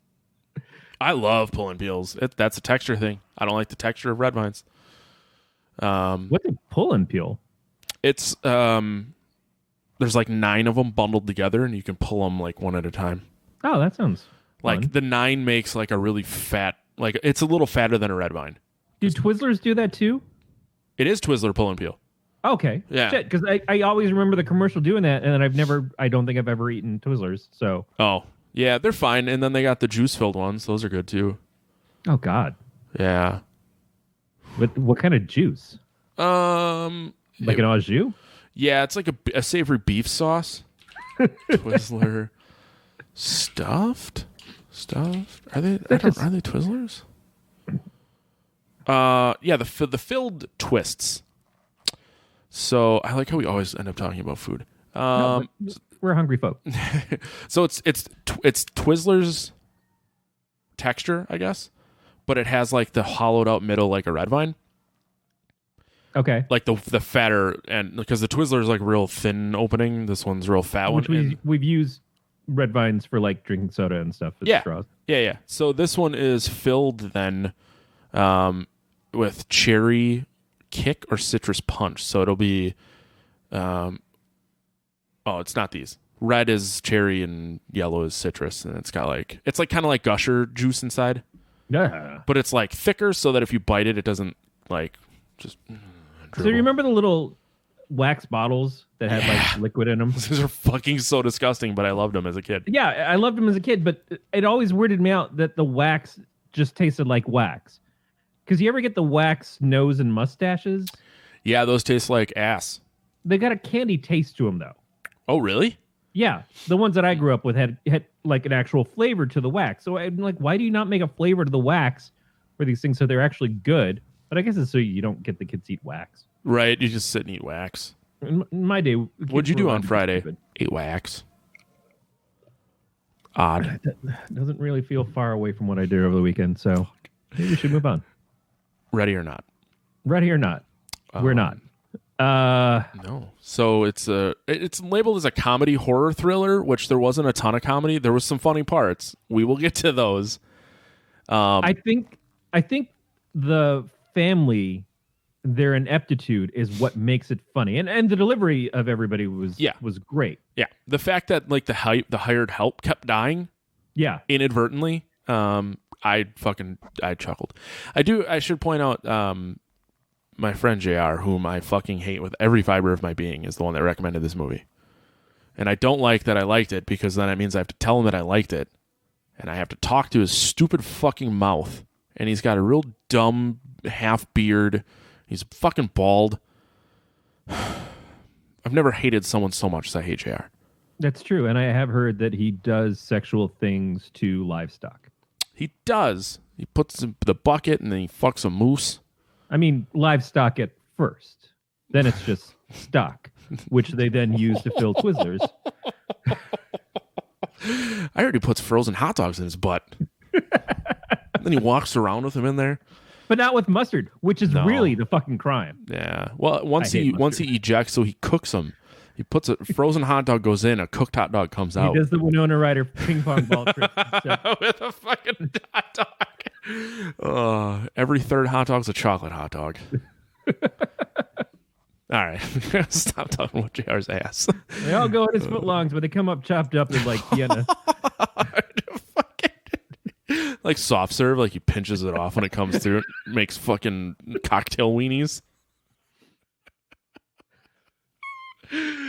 I love pull and peels. That's a texture thing. I don't like the texture of red vines. What's a pull and peel? It's there's like 9 of them bundled together, and you can pull them like one at a time. Oh, that sounds like fun. The 9 makes like a really fat, like it's a little fatter than a red vine. Do Twizzlers do that too? It is Twizzler pull and peel. Okay, yeah. Because I always remember the commercial doing that, and then I don't think I've ever eaten Twizzlers. So yeah, they're fine. And then they got the juice-filled ones. Those are good, too. Oh, God. Yeah. What kind of juice? Like an au jus? Yeah, it's like a savory beef sauce. Twizzler. Stuffed? Are they Twizzlers? Yeah, the filled twists. So I like how we always end up talking about food. No, we're hungry folk. So it's Twizzlers texture, I guess, but it has like the hollowed out middle like a red vine. Okay. Like the fatter end, because the Twizzler is like real thin opening. This one's real fat Which one. We've used red vines for like drinking soda and stuff. Yeah. Straws. Yeah. So this one is filled then with cherry kick or citrus punch. So it'll be it's not these. Red is cherry and yellow is citrus, and it's like kind of like Gusher juice inside. Yeah. But it's like thicker so that if you bite it, it doesn't like just dribble. So you remember the little wax bottles that had like liquid in them? These are fucking so disgusting, but I loved them as a kid. Yeah, I loved them as a kid, but it always weirded me out that the wax just tasted like wax. Because you ever get the wax nose and mustaches? Yeah, those taste like ass. They got a candy taste to them, though. Oh, really? Yeah, the ones that I grew up with had like an actual flavor to the wax. So I'm like, why do you not make a flavor to the wax for these things so they're actually good? But I guess it's so you don't get the kids to eat wax. Right, you just sit and eat wax. In my day, what'd you do on Friday? Ate wax. Odd. That doesn't really feel far away from what I did over the weekend, so maybe we should move on. Ready or not? Ready or not? We're not. No. So it's labeled as a comedy horror thriller, which there wasn't a ton of comedy. There was some funny parts. We will get to those. I think the family, their ineptitude is what makes it funny, and the delivery of everybody was great. Yeah, the fact that like the hired help kept dying, inadvertently, I chuckled. I should point out, my friend JR, whom I fucking hate with every fiber of my being, is the one that recommended this movie, and I don't like that I liked it, because then it means I have to tell him that I liked it, and I have to talk to his stupid fucking mouth, and he's got a real dumb half beard. He's fucking bald. I've never hated someone so much as I hate JR. That's true, and I have heard that he does sexual things to livestock. He does. He puts the bucket and then he fucks a moose. I mean, livestock at first. Then it's just stock, which they then use to fill Twizzlers. I heard he puts frozen hot dogs in his butt. Then he walks around with them in there. But not with mustard, which is really the fucking crime. Yeah. Well, once he ejects, so he cooks them. He puts a frozen hot dog goes in, a cooked hot dog comes out. He does the Winona Ryder ping pong ball trick. With a fucking hot dog. Every third hot dog's a chocolate hot dog. All right. Stop talking about JR's ass. They all go in his footlongs, but they come up chopped up in like Vienna. Like soft serve, like he pinches it off when it comes through. It makes fucking cocktail weenies.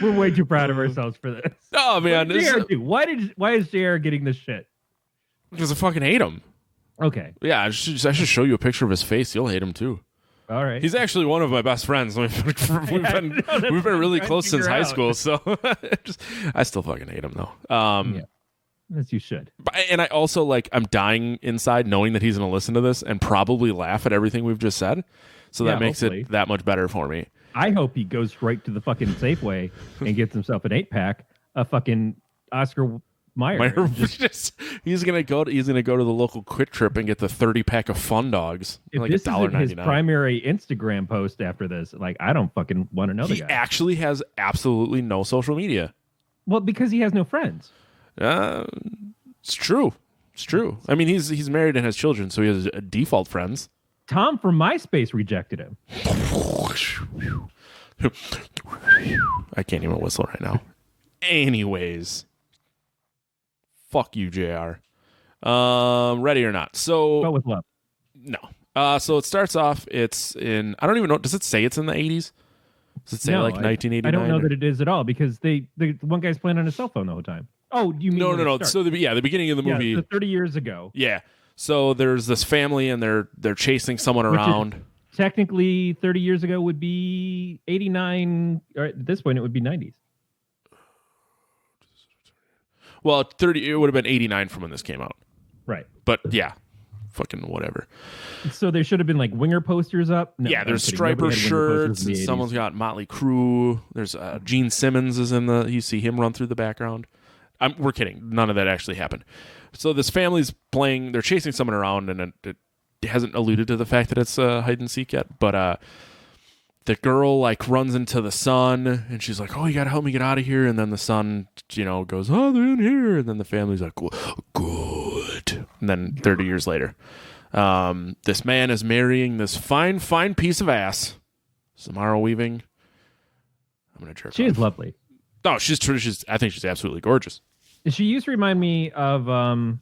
We're way too proud of ourselves for this. Oh man, why is JR getting this shit? Because I fucking hate him. Okay. Yeah, I should show you a picture of his face. You'll hate him too. All right. He's actually one of my best friends. We've been really close since high school, so I still fucking hate him though. Yeah. As you should. And I also I'm dying inside knowing that he's going to listen to this and probably laugh at everything we've just said. So that makes it that much better for me. I hope he goes right to the fucking Safeway and gets himself an 8-pack of fucking Oscar Mayer. He's gonna go to the local Quick Trip and get the 30-pack of Fun Dogs. If like this isn't his $1.99. primary Instagram post after this, I don't fucking want to know the guy. He actually has absolutely no social media. Well, because he has no friends. It's true. It's true. I mean, he's married and has children, so he has default friends. Tom from MySpace rejected him. I can't even whistle right now. Anyways, fuck you, JR. Ready or not? So, but with love. No. So it starts off. It's in. I don't even know. Does it say it's in the 80s? Does it say 1989? I don't know that it is at all because the one guy's playing on his cell phone the whole time. Oh, you mean no. So the beginning of the movie. So 30 years ago. Yeah. So there's this family and they're chasing someone around. Technically, 30 years ago would be 89. Or at this point, it would be 90s. Well, it would have been 89 from when this came out. Right. But yeah, fucking whatever. So there should have been winger posters up. No, yeah, there's striper shirts. And someone's got Motley Crue. There's Gene Simmons is in you see him run through the background. We're kidding. None of that actually happened. So this family's playing. They're chasing someone around, and it hasn't alluded to the fact that it's hide and seek yet. But the girl runs into the son, and she's like, "Oh, you gotta help me get out of here." And then the son, goes, "Oh, they're in here." And then the family's like, "Good." And then 30 years later, this man is marrying this fine piece of ass, Samara Weaving. I'm gonna jerk. She is lovely. No, she's. I think she's absolutely gorgeous. She used to remind me of the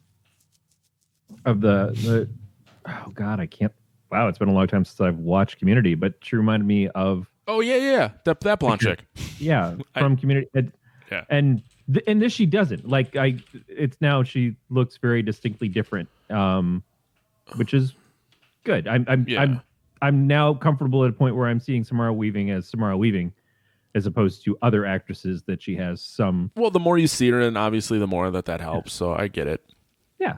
oh god, I can't. Wow, it's been a long time since I've watched Community, but she reminded me of. Oh yeah, that blonde chick. Yeah, from Community. Yeah, and this she doesn't it's now she looks very distinctly different, which is good. I'm now comfortable at a point where I'm seeing Samara Weaving as Samara Weaving, as opposed to other actresses that she has some. Well, the more you see her, and obviously the more that helps. So I get it. Yeah,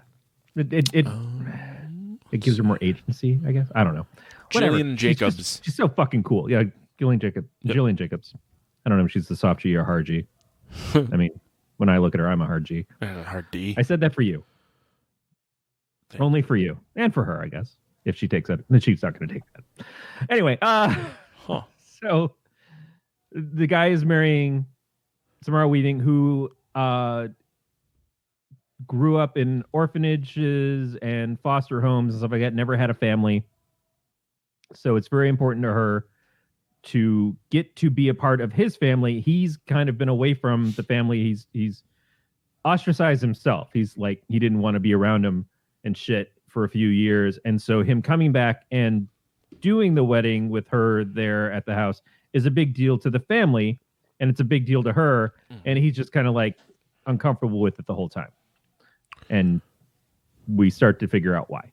it gives her more agency, I guess. I don't know. Jillian Jacobs. She's so fucking cool. Yeah, Jillian Jacobs. Yep. Jillian Jacobs. I don't know if she's the soft G or hard G. I mean, when I look at her, I'm a hard G. Hard D. I said that for you. Only for you. And for her, I guess. If she takes that. Then she's not going to take that. Anyway, so the guy is marrying Samara Weaving, who grew up in orphanages and foster homes and stuff like that, never had a family. So it's very important to her to get to be a part of his family. He's kind of been away from the family. He's ostracized himself. He's like, he didn't want to be around him and shit for a few years. And so him coming back and doing the wedding with her there at the house is a big deal to the family, and it's a big deal to her. And he's just kind of like uncomfortable with it the whole time. And we start to figure out why.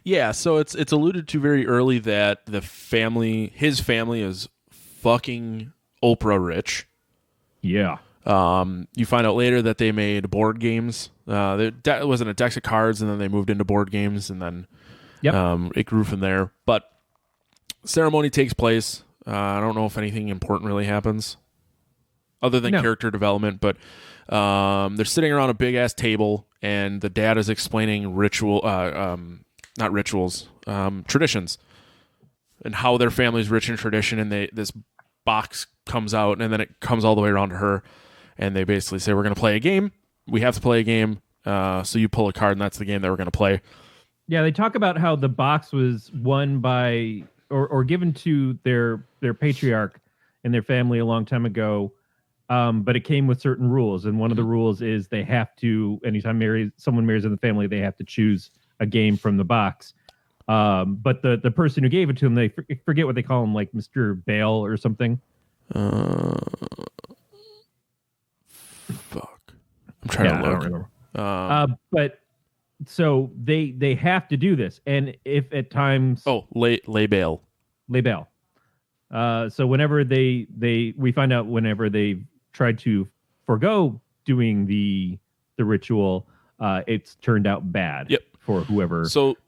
Yeah, so it's alluded to very early that his family is fucking Oprah rich. Yeah. You find out later that they made board games. It wasn't a deck of cards, and then they moved into board games, and then it grew from there. But ceremony takes place. I don't know if anything important really happens other than character development, but they're sitting around a big ass table, and the dad is explaining traditions, and how their family's rich in tradition. And this box comes out, and then it comes all the way around to her, and they basically say, we're going to play a game. We have to play a game. So you pull a card, and that's the game that we're going to play. Yeah, they talk about how the box was won by or given to their patriarch and their family a long time ago, but it came with certain rules. And one of the rules is they have to, anytime someone marries in the family, they have to choose a game from the box. But the person who gave it to them, they forget what they call him, like Mr. Bale or something. Fuck. I'm trying to look. I don't remember. But so they have to do this, and if at times lay bail. So whenever we find out whenever they tried to forgo doing the ritual, it's turned out bad. Yep. For whoever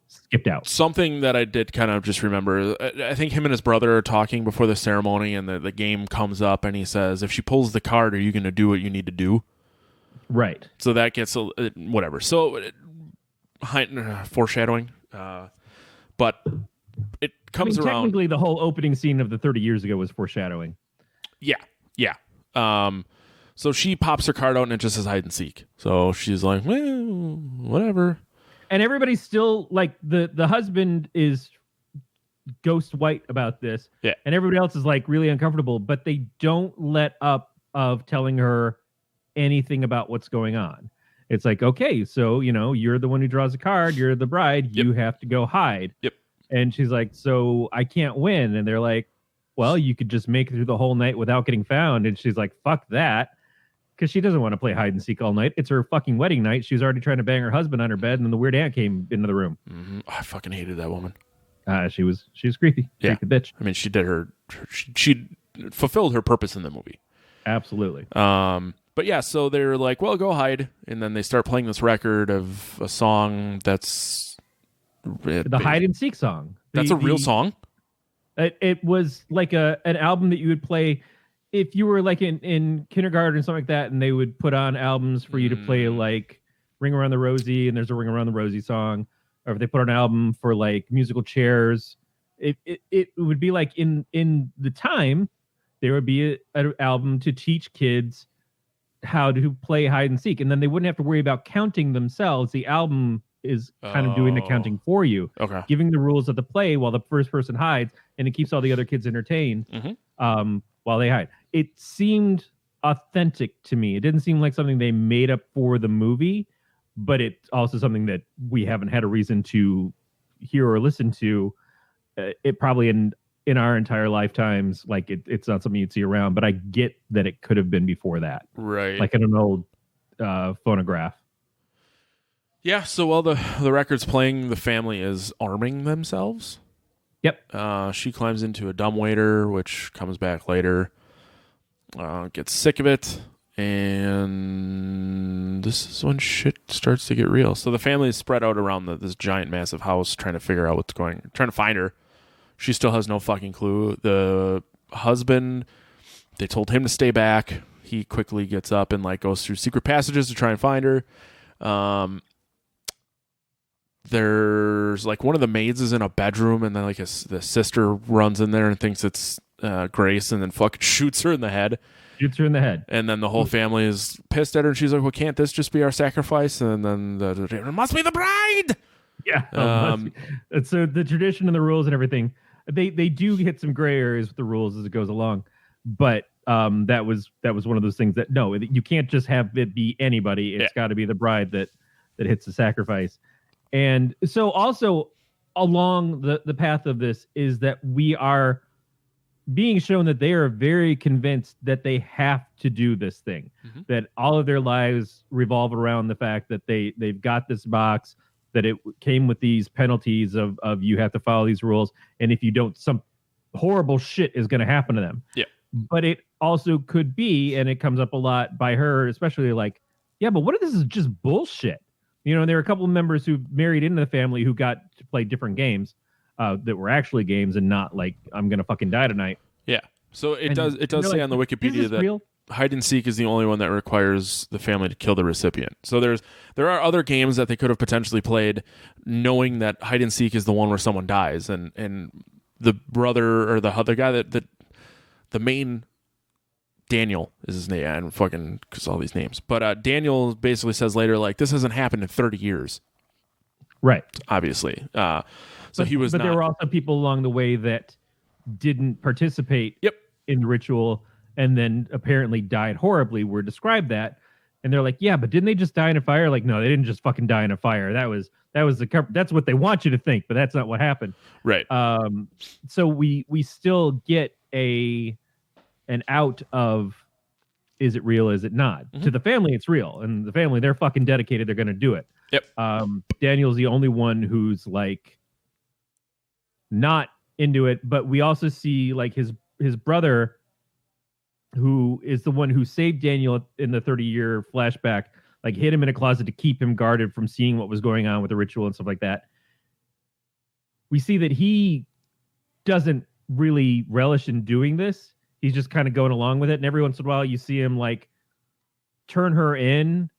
skipped out. Something that I did kind of just remember, I think him and his brother are talking before the ceremony, and the game comes up, and he says, if she pulls the card, are you going to do what you need to do? Right. So that gets whatever. So foreshadowing, but it comes around. Technically, the whole opening scene of the 30 years ago was foreshadowing. Yeah. So she pops her card out, and it just says hide and seek. So she's like, well, whatever. And everybody's still like the husband is ghost white about this. Yeah. And everybody else is like really uncomfortable, but they don't let up of telling her anything about what's going on. It's like, okay, so, you're the one who draws a card. You're the bride. Yep. You have to go hide. Yep. And she's like, so I can't win. And they're like, well, you could just make it through the whole night without getting found. And she's like, fuck that. Because she doesn't want to play hide and seek all night. It's her fucking wedding night. She was already trying to bang her husband on her bed, and then the weird aunt came into the room. Mm-hmm. Oh, I fucking hated that woman. She was creepy. Yeah. Creepy bitch. I mean, she did she fulfilled her purpose in the movie. Absolutely. But yeah, so they're like, well, go hide. And then they start playing this record of a song that's the hide and seek song. That's a real song. It was like an album that you would play if you were like in kindergarten or something like that, and they would put on albums for you to play, like Ring Around the Rosie, and there's a Ring Around the Rosie song. Or if they put on an album for like musical chairs, it would be like in the time, there would be an album to teach kids how to play hide and seek. And then they wouldn't have to worry about counting themselves. The album is kind of doing the counting for you, giving the rules of the play while the first person hides, and it keeps all the other kids entertained while they hide. It seemed authentic to me. It didn't seem like something they made up for the movie, but it's also something that we haven't had a reason to hear or listen to. It probably in our entire lifetimes, like it's not something you'd see around, but I get that it could have been before that. Right. Like in an old phonograph. Yeah, so while the record's playing, the family is arming themselves. Yep. She climbs into a dumbwaiter, which comes back later. Gets sick of it, and this is when shit starts to get real. So the family is spread out around this giant, massive house, trying to figure out trying to find her. She still has no fucking clue. The husband, they told him to stay back. He quickly gets up and like goes through secret passages to try and find her. There's like one of the maids is in a bedroom, and then like the sister runs in there and thinks it's Grace and then fucking shoots her in the head. Shoots her in the head. And then the whole family is pissed at her, and she's like, well, can't this just be our sacrifice? And then it must be the bride! Yeah. And so the tradition and the rules and everything, they do hit some gray areas with the rules as it goes along. But that was one of those things that, no, you can't just have it be anybody. It's got to be the bride that hits the sacrifice. And so also along the path of this is that we are being shown that they are very convinced that they have to do this thing, that all of their lives revolve around the fact that they've got this box, that it came with these penalties of you have to follow these rules. And if you don't, some horrible shit is going to happen to them. Yeah. But it also could be, and it comes up a lot by her, especially like, yeah, but what if this is just bullshit? You know, there are a couple of members who married into the family who got to play different games that were actually games and not like, I'm going to fucking die tonight. Yeah. So it does say like, on the Wikipedia that real? hide and seek is the only one that requires the family to kill the recipient. So there are other games that they could have potentially played knowing that hide and seek is the one where someone dies, and the brother or the other guy that the main Daniel is his name. I don't fucking because all these names. But Daniel basically says later, like, this hasn't happened in 30 years. Right. Obviously. He was But not. there were also people along the way that didn't participate in the ritual and then apparently died horribly, were described that. And they're like, yeah, but didn't they just die in a fire? Like, no, they didn't just fucking die in a fire. That's what they want you to think, but that's not what happened. Right. So we still get an out of, is it real? Is it not? To the family, it's real. And the family, they're fucking dedicated. They're going to do it. Yep. Daniel's the only one who's like not into it, but we also see like his brother, who is the one who saved Daniel in the 30-year flashback, like hid him in a closet to keep him guarded from seeing what was going on with the ritual and stuff like that. We see that he doesn't really relish in doing this. He's just kind of going along with it. And every once in a while you see him like turn her in,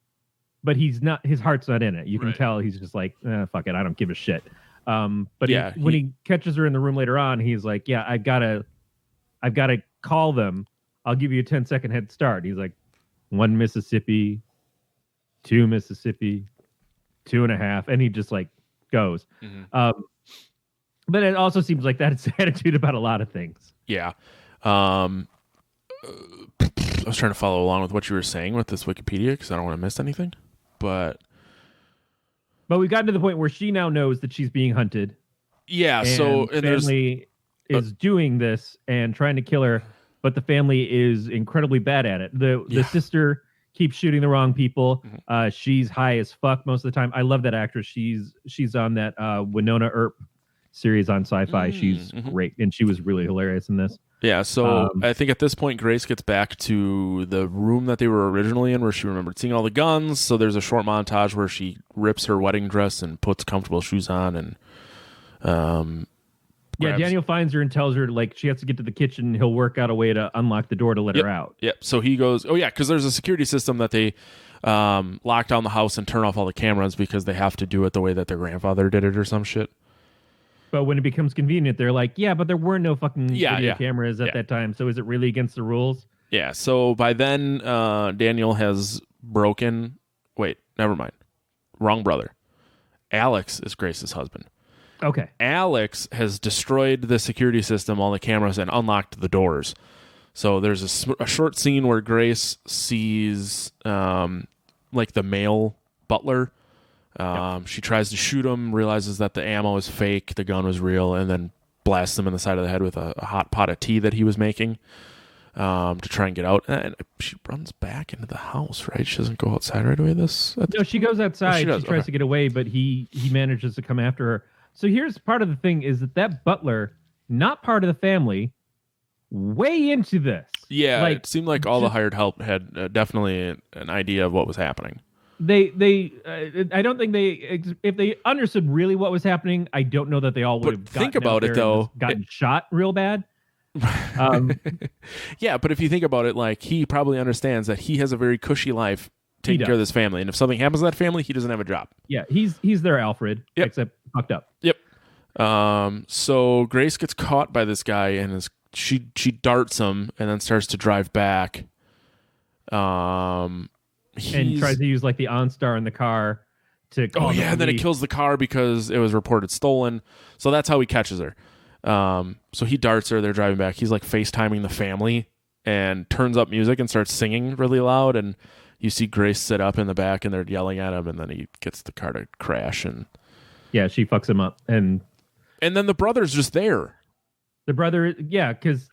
but his heart's not in it. You can tell he's just like, fuck it, I don't give a shit. But yeah, when he catches her in the room later on, he's like, yeah, I've got to call them. I'll give you a 10-second head start. He's like, 1 Mississippi, 2 Mississippi, 2.5. And he just like goes. But it also seems like that's his attitude about a lot of things. Yeah. I was trying to follow along with what you were saying with this Wikipedia because I don't want to miss anything. But we've gotten to the point where she now knows that she's being hunted. Yeah. And family is doing this and trying to kill her, but the family is incredibly bad at it. The sister keeps shooting the wrong people. She's high as fuck most of the time. I love that actress. She's on that Winona Earp series on Sci-Fi. She's great, and she was really hilarious in this. Yeah, so I think at this point, Grace gets back to the room that they were originally in where she remembered seeing all the guns. So there's a short montage where she rips her wedding dress and puts comfortable shoes on. And Daniel finds her and tells her like she has to get to the kitchen. He'll work out a way to unlock the door to let her out. Yep, so he goes, because there's a security system that they lock down the house and turn off all the cameras because they have to do it the way that their grandfather did it or some shit. But when it becomes convenient, they're like, yeah, but there were no fucking video cameras at that time. So is it really against the rules? Yeah. So by then, Daniel has broken. Wait, never mind. Wrong brother. Alex is Grace's husband. Okay. Alex has destroyed the security system, all the cameras, and unlocked the doors. So there's a short scene where Grace sees like the male butler. She tries to shoot him, realizes that the ammo is fake, the gun was real, and then blasts him in the side of the head with a hot pot of tea that he was making to try and get out. And she runs back into the house, right? She doesn't go outside right away. No, she goes outside. She tries to get away, but he manages to come after her. So here's part of the thing is that butler, not part of the family, way into this. Yeah, it seemed like all the hired help had definitely an idea of what was happening. I don't think if they understood really what was happening, I don't know that they all would have gotten shot real bad. Yeah, but if you think about it, like he probably understands that he has a very cushy life taking care of this family, and if something happens to that family, he doesn't have a job. Yeah, he's their Alfred, except fucked up. Yep. So Grace gets caught by this guy and is she darts him and then starts to drive back. And tries to use like the OnStar in the car to call oh yeah, and then it kills the car because it was reported stolen. So that's how he catches her. So he darts her. They're driving back. He's like FaceTiming the family and turns up music and starts singing really loud. And you see Grace sit up in the back and they're yelling at him. And then he gets the car to crash. And yeah, she fucks him up. And then the brother's just there. The brother, yeah, because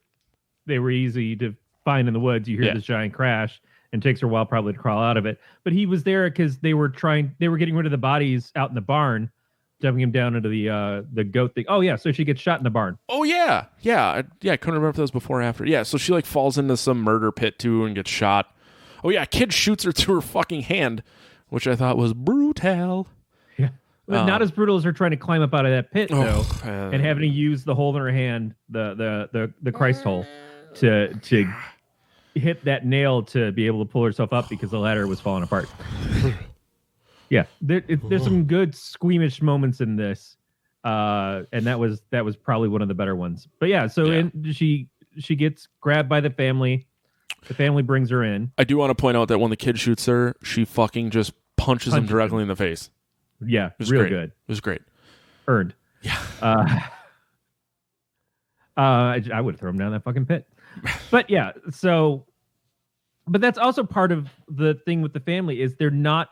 they were easy to find in the woods. You hear this giant crash. And takes her a while probably to crawl out of it. But he was there because they were getting rid of the bodies out in the barn, dumping him down into the goat thing. Oh yeah, so she gets shot in the barn. Oh yeah. I couldn't remember if that was before or after. Yeah, so she like falls into some murder pit too and gets shot. Oh yeah, a kid shoots her to her fucking hand, which I thought was brutal. Yeah, not as brutal as her trying to climb up out of that pit though, and having to use the hole in her hand, the Christ hole, to hit that nail to be able to pull herself up because the ladder was falling apart. Yeah, there's some good squeamish moments in this, and that was probably one of the better ones. But yeah, so she gets grabbed by the family. The family brings her in. I do want to point out that when the kid shoots her, she fucking just punches him directly in the face. Yeah, real good. It was great. Earned. Yeah. I would throw him down that fucking pit. But yeah, but that's also part of the thing with the family is they're not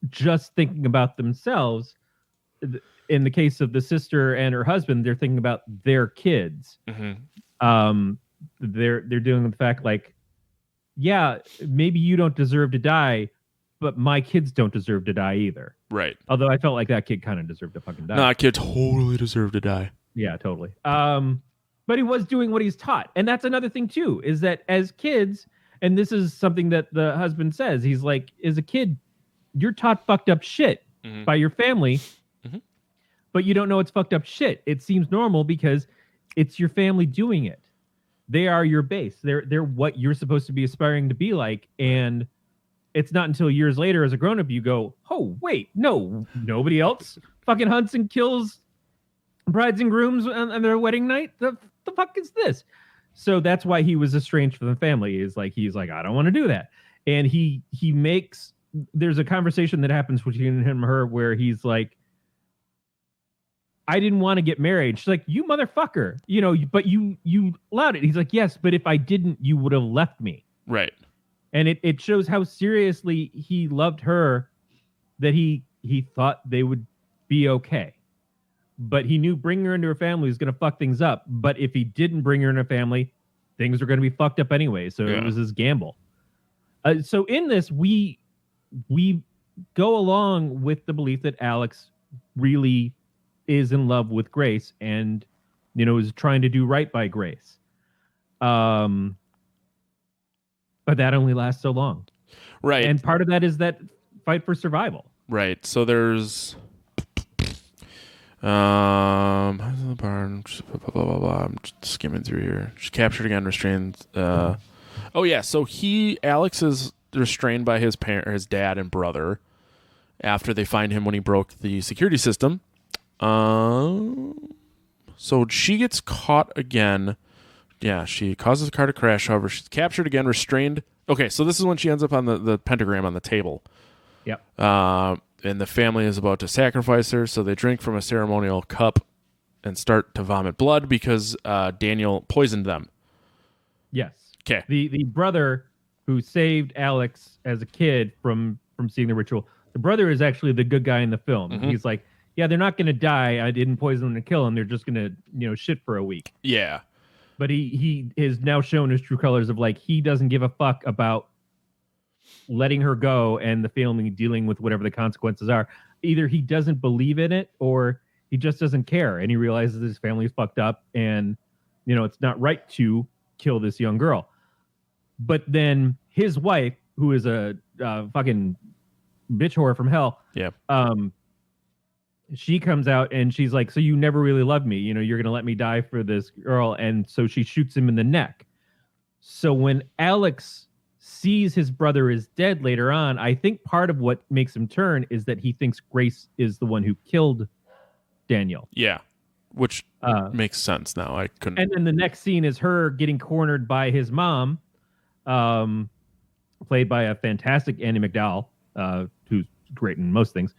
just thinking about themselves. In the case of the sister and her husband, they're thinking about their kids. Mm-hmm. They're dealing with the fact like, yeah, maybe you don't deserve to die, but my kids don't deserve to die either. Right. Although I felt like that kid kind of deserved to fucking die. No, that kid totally deserved to die. Yeah, totally. But he was doing what he's taught. And that's another thing, too, is that as kids, and this is something that the husband says, he's like, as a kid, you're taught fucked up shit by your family, but you don't know it's fucked up shit. It seems normal because it's your family doing it. They are your base. They're what you're supposed to be aspiring to be like. And it's not until years later as a grown-up you go, oh, wait, no, nobody else fucking hunts and kills brides and grooms on their wedding night? The fuck is this? So that's why he was estranged from the family. He's like, I don't want to do that. And there's a conversation that happens between him and her where he's like, I didn't want to get married. She's like, you motherfucker, but you allowed it. He's like, yes, but if I didn't, you would have left me. Right. And it shows how seriously he loved her, that he thought they would be okay. But he knew bringing her into her family was going to fuck things up. But if he didn't bring her into a family, things were going to be fucked up anyway. So it was his gamble. So in this, we go along with the belief that Alex really is in love with Grace and, is trying to do right by Grace. But that only lasts so long. Right. And part of that is that fight for survival. Right. So there's... the barn. I'm just skimming through here. She's captured again, restrained. So Alex is restrained by his dad and brother after they find him when he broke the security system. So she gets caught again. Yeah, she causes the car to crash. However, she's captured again, restrained. Okay, so this is when she ends up on the pentagram on the table. Yep. And the family is about to sacrifice her, so they drink from a ceremonial cup and start to vomit blood because Daniel poisoned them. Yes. Okay. The brother who saved Alex as a kid from seeing the ritual, the brother is actually the good guy in the film. Mm-hmm. He's like, yeah, they're not going to die. I didn't poison them to kill them. They're just going to, shit for a week. Yeah. But he is now shown his true colors of like, he doesn't give a fuck about letting her go and the family dealing with whatever the consequences are. Either he doesn't believe in it or he just doesn't care. And he realizes his family is fucked up and, it's not right to kill this young girl. But then his wife, who is a fucking bitch whore from hell. Yeah. She comes out and she's like, so you never really loved me. You're going to let me die for this girl. And so she shoots him in the neck. So when Alex sees his brother is dead later on, I think part of what makes him turn is that he thinks Grace is the one who killed Daniel. Yeah. which makes sense now. I couldn't. And then the next scene is her getting cornered by his mom, played by a fantastic Andy McDowell, who's great in most things.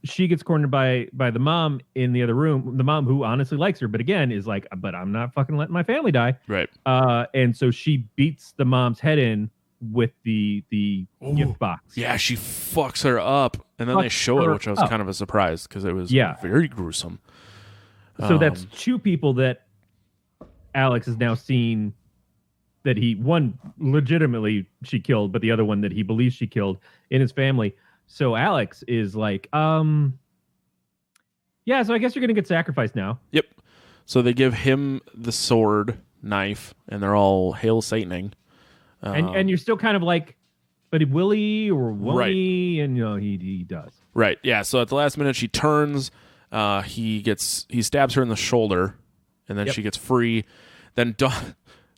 She gets cornered by the mom in the other room. The mom who honestly likes her, but again is like, but I'm not fucking letting my family die. Right. And so she beats the mom's head in with the gift box. Yeah, she fucks her up, and then they show it, which I was kind of a surprise because it was very gruesome. So that's two people that Alex has now seen that one legitimately she killed, but the other one that he believes she killed in his family. So Alex is like, so I guess you're going to get sacrificed now. Yep. So they give him the sword, knife, and they're all hail Sataning. And you're still kind of like, but will he or won't he? And he does. Right. Yeah. So at the last minute, she turns. He stabs her in the shoulder, and then she gets free. Then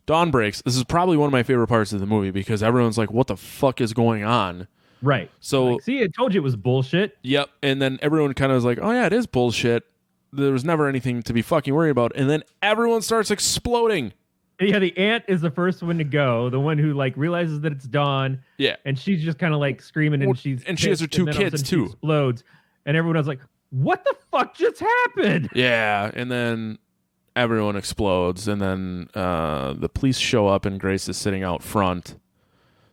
dawn breaks. This is probably one of my favorite parts of the movie because everyone's like, "What the fuck is going on?" Right. So see, I told you it was bullshit. Yep. And then everyone kind of was like, "Oh yeah, it is bullshit." There was never anything to be fucking worried about. And then everyone starts exploding. Yeah, the aunt is the first one to go, the one who like realizes that it's dawn. Yeah, and she's just kind of like screaming, and she has her two kids too. She explodes, and everyone was like, "What the fuck just happened?" Yeah, and then everyone explodes, and then the police show up, and Grace is sitting out front,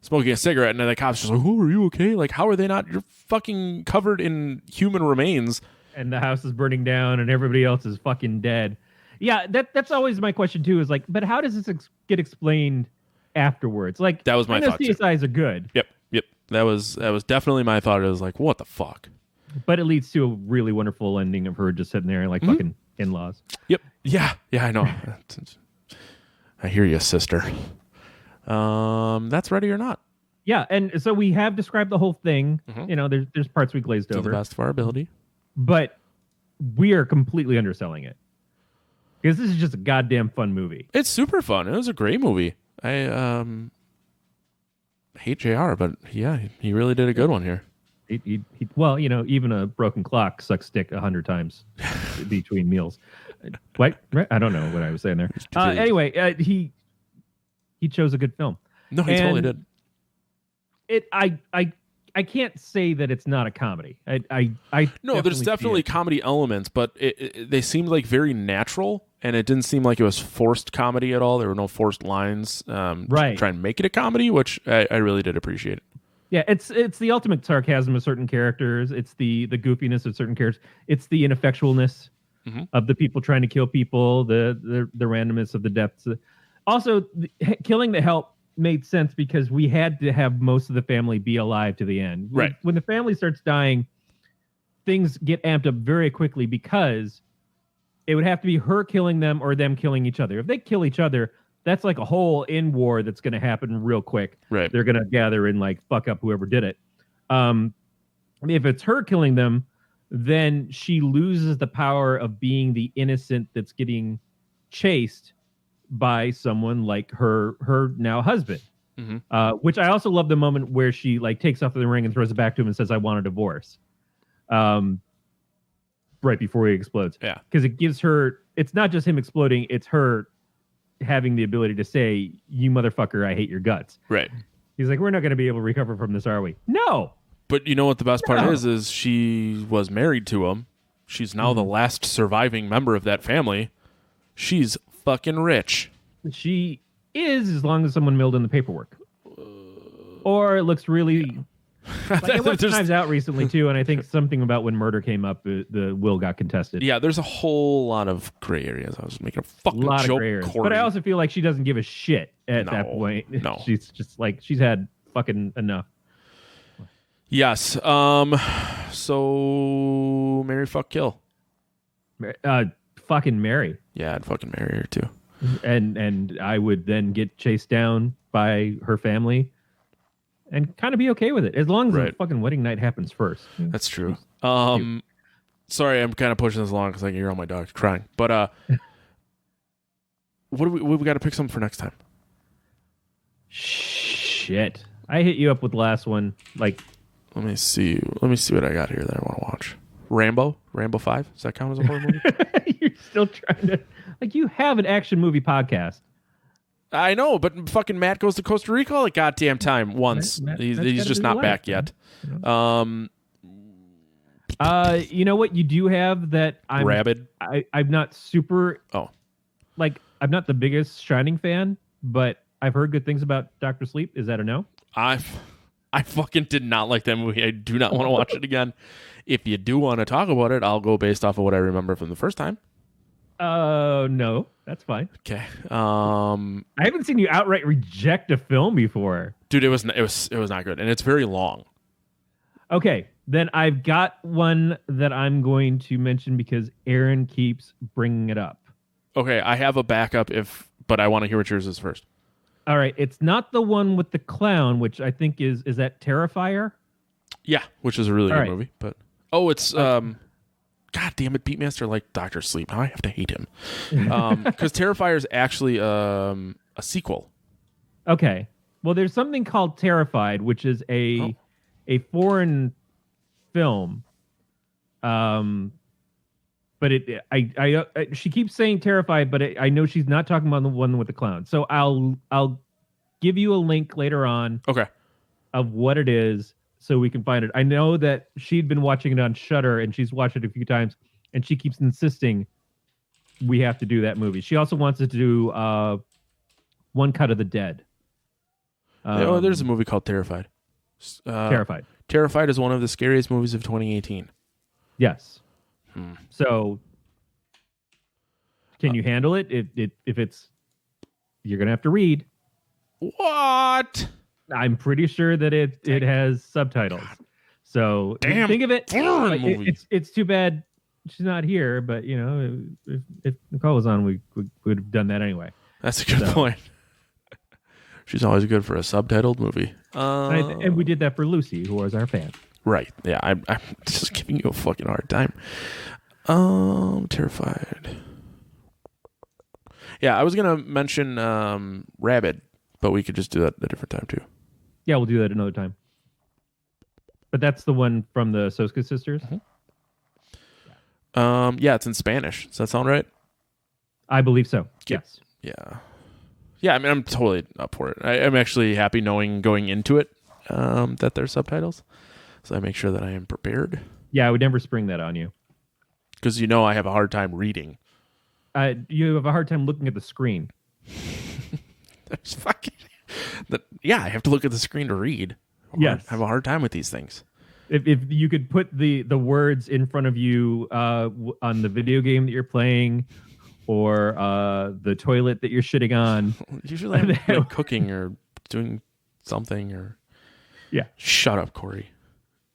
smoking a cigarette, and then the cops just like, "Oh, are you okay? Like, how are they not? You're fucking covered in human remains." And the house is burning down, and everybody else is fucking dead. Yeah, that's always my question too. Is like, but how does this get explained afterwards? Like, that was my thought. CSIs are good. Yep. That was definitely my thought. It was like, what the fuck? But it leads to a really wonderful ending of her just sitting there like fucking in-laws. Yep. Yeah, I know. I hear you, sister. That's Ready or Not. Yeah, and so we have described the whole thing. Mm-hmm. There's parts we glazed over to the best of our ability, but we are completely underselling it. Because this is just a goddamn fun movie. It's super fun. It was a great movie. I hate JR, but yeah, he really did a good one here. Well, even a broken clock sucks dick 100 times between meals. What? I don't know what I was saying there. Anyway, he chose a good film. No, he totally did. I can't say that it's not a comedy. No, there's definitely comedy elements, but they seemed like very natural, and it didn't seem like it was forced comedy at all. There were no forced lines to try and make it a comedy, which I really did appreciate. Yeah, it's the ultimate sarcasm of certain characters. It's the goofiness of certain characters. It's the ineffectualness of the people trying to kill people, the randomness of the deaths. Also, killing the help made sense because we had to have most of the family be alive to the end. Right. When the family starts dying, things get amped up very quickly because it would have to be her killing them or them killing each other. If they kill each other, that's like a whole in war that's going to happen real quick. Right. They're going to gather and like fuck up whoever did it. If it's her killing them, then she loses the power of being the innocent that's getting chased by someone like her now husband. Which I also love the moment where she like takes off the ring and throws it back to him and says, "I want a divorce." Right before he explodes. Yeah. Because it gives her, it's not just him exploding, it's her having the ability to say, "You motherfucker, I hate your guts." Right. He's like, "We're not going to be able to recover from this, are we?" No. But you know what the best part is she was married to him. She's now the last surviving member of that family. She's fucking rich. She is, as long as someone mailed in the paperwork. Or it looks really... Like it went Times Out recently, too, and I think something about when murder came up, the will got contested. Yeah, there's a whole lot of gray areas. I was making a fucking lot joke, of gray areas. Corey. But I also feel like she doesn't give a shit at that point. No. She's just like, she's had fucking enough. Yes. So marry, fuck, kill. Fucking marry. Yeah, I'd fucking marry her too. And I would then get chased down by her family and kind of be okay with it, as long as the fucking wedding night happens first. That's true. Sorry, I'm kind of pushing this along because I can hear all my dogs crying. But what do we got to pick something for next time? Shit, I hit you up with the last one. Like, let me see what I got here that I want to watch. Rambo 5. Does that count as a horror movie? You're still trying to you have an action movie podcast. I know, but fucking Matt goes to Costa Rica all the goddamn time once. Matt's He's just not back yet. You know what you do have that Rabid. I'm not super. Oh, I'm not the biggest Shining fan, but I've heard good things about Dr. Sleep. Is that a no? I fucking did not like that movie. I do not want to watch it again. If you do want to talk about it, I'll go based off of what I remember from the first time. No, that's fine. Okay. I haven't seen you outright reject a film before. Dude, it was not good, and it's very long. Okay, then I've got one that I'm going to mention because Aaron keeps bringing it up. Okay, I have a backup but I want to hear what yours is first. All right, it's not the one with the clown, which I think is that Terrifier? Yeah, which is a really good right. movie, but it's God damn it, Beatmaster like Dr. Sleep. Now I have to hate him. Because Terrifier is actually a sequel. Okay. Well, there's something called Terrified, which is a foreign film. But she keeps saying Terrified, but I know she's not talking about the one with the clown. So I'll give you a link later on. Okay. Of what it is, so we can find it. I know that she'd been watching it on Shudder, and she's watched it a few times, and she keeps insisting we have to do that movie. She also wants to do One Cut of the Dead. There's a movie called Terrified. Terrified. Terrified is one of the scariest movies of 2018. Yes. So, can you handle it? If it's, you're gonna have to read. What? I'm pretty sure that it has subtitles. So think of it. It's too bad she's not here, but if Nicole was on, we would have done that anyway. That's a good point. She's always good for a subtitled movie. And we did that for Lucy, who was our fan. Right. Yeah, I'm just giving you a fucking hard time. Terrified. Yeah, I was gonna mention Rabid, but we could just do that at a different time too. Yeah, we'll do that another time. But that's the one from the Soska sisters? Mm-hmm. Yeah, it's in Spanish. Does that sound right? I believe so. Yes. Yeah. Yeah, I mean, I'm totally up for it. I'm actually happy knowing going into it that there's subtitles. So I make sure that I am prepared. Yeah, I would never spring that on you. Because I have a hard time reading. You have a hard time looking at the screen. That's fucking... Yeah, I have to look at the screen to read. Yes. I have a hard time with these things. If you could put the words in front of you on the video game that you're playing or the toilet that you're shitting on. Usually I'm cooking or doing something or... Yeah. Shut up, Corey.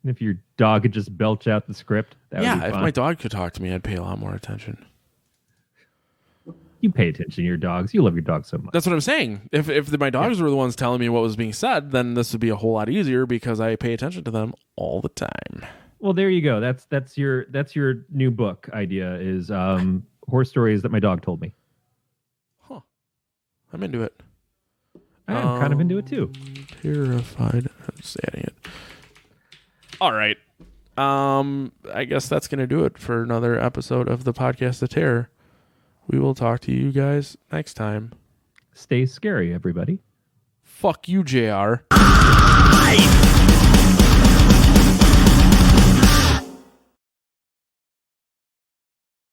If your dog could just belch out the script, that would be fun. If my dog could talk to me, I'd pay a lot more attention. You pay attention to your dogs. You love your dog so much. That's what I'm saying. If my dogs were the ones telling me what was being said, then this would be a whole lot easier because I pay attention to them all the time. Well, there you go. That's your new book idea is horror stories that my dog told me. Huh. I'm into it. I am kind of into it too. Terrified. I'm just adding it. All right. I guess that's going to do it for another episode of the Podcast of Terror. We will talk to you guys next time. Stay scary, everybody. Fuck you, JR.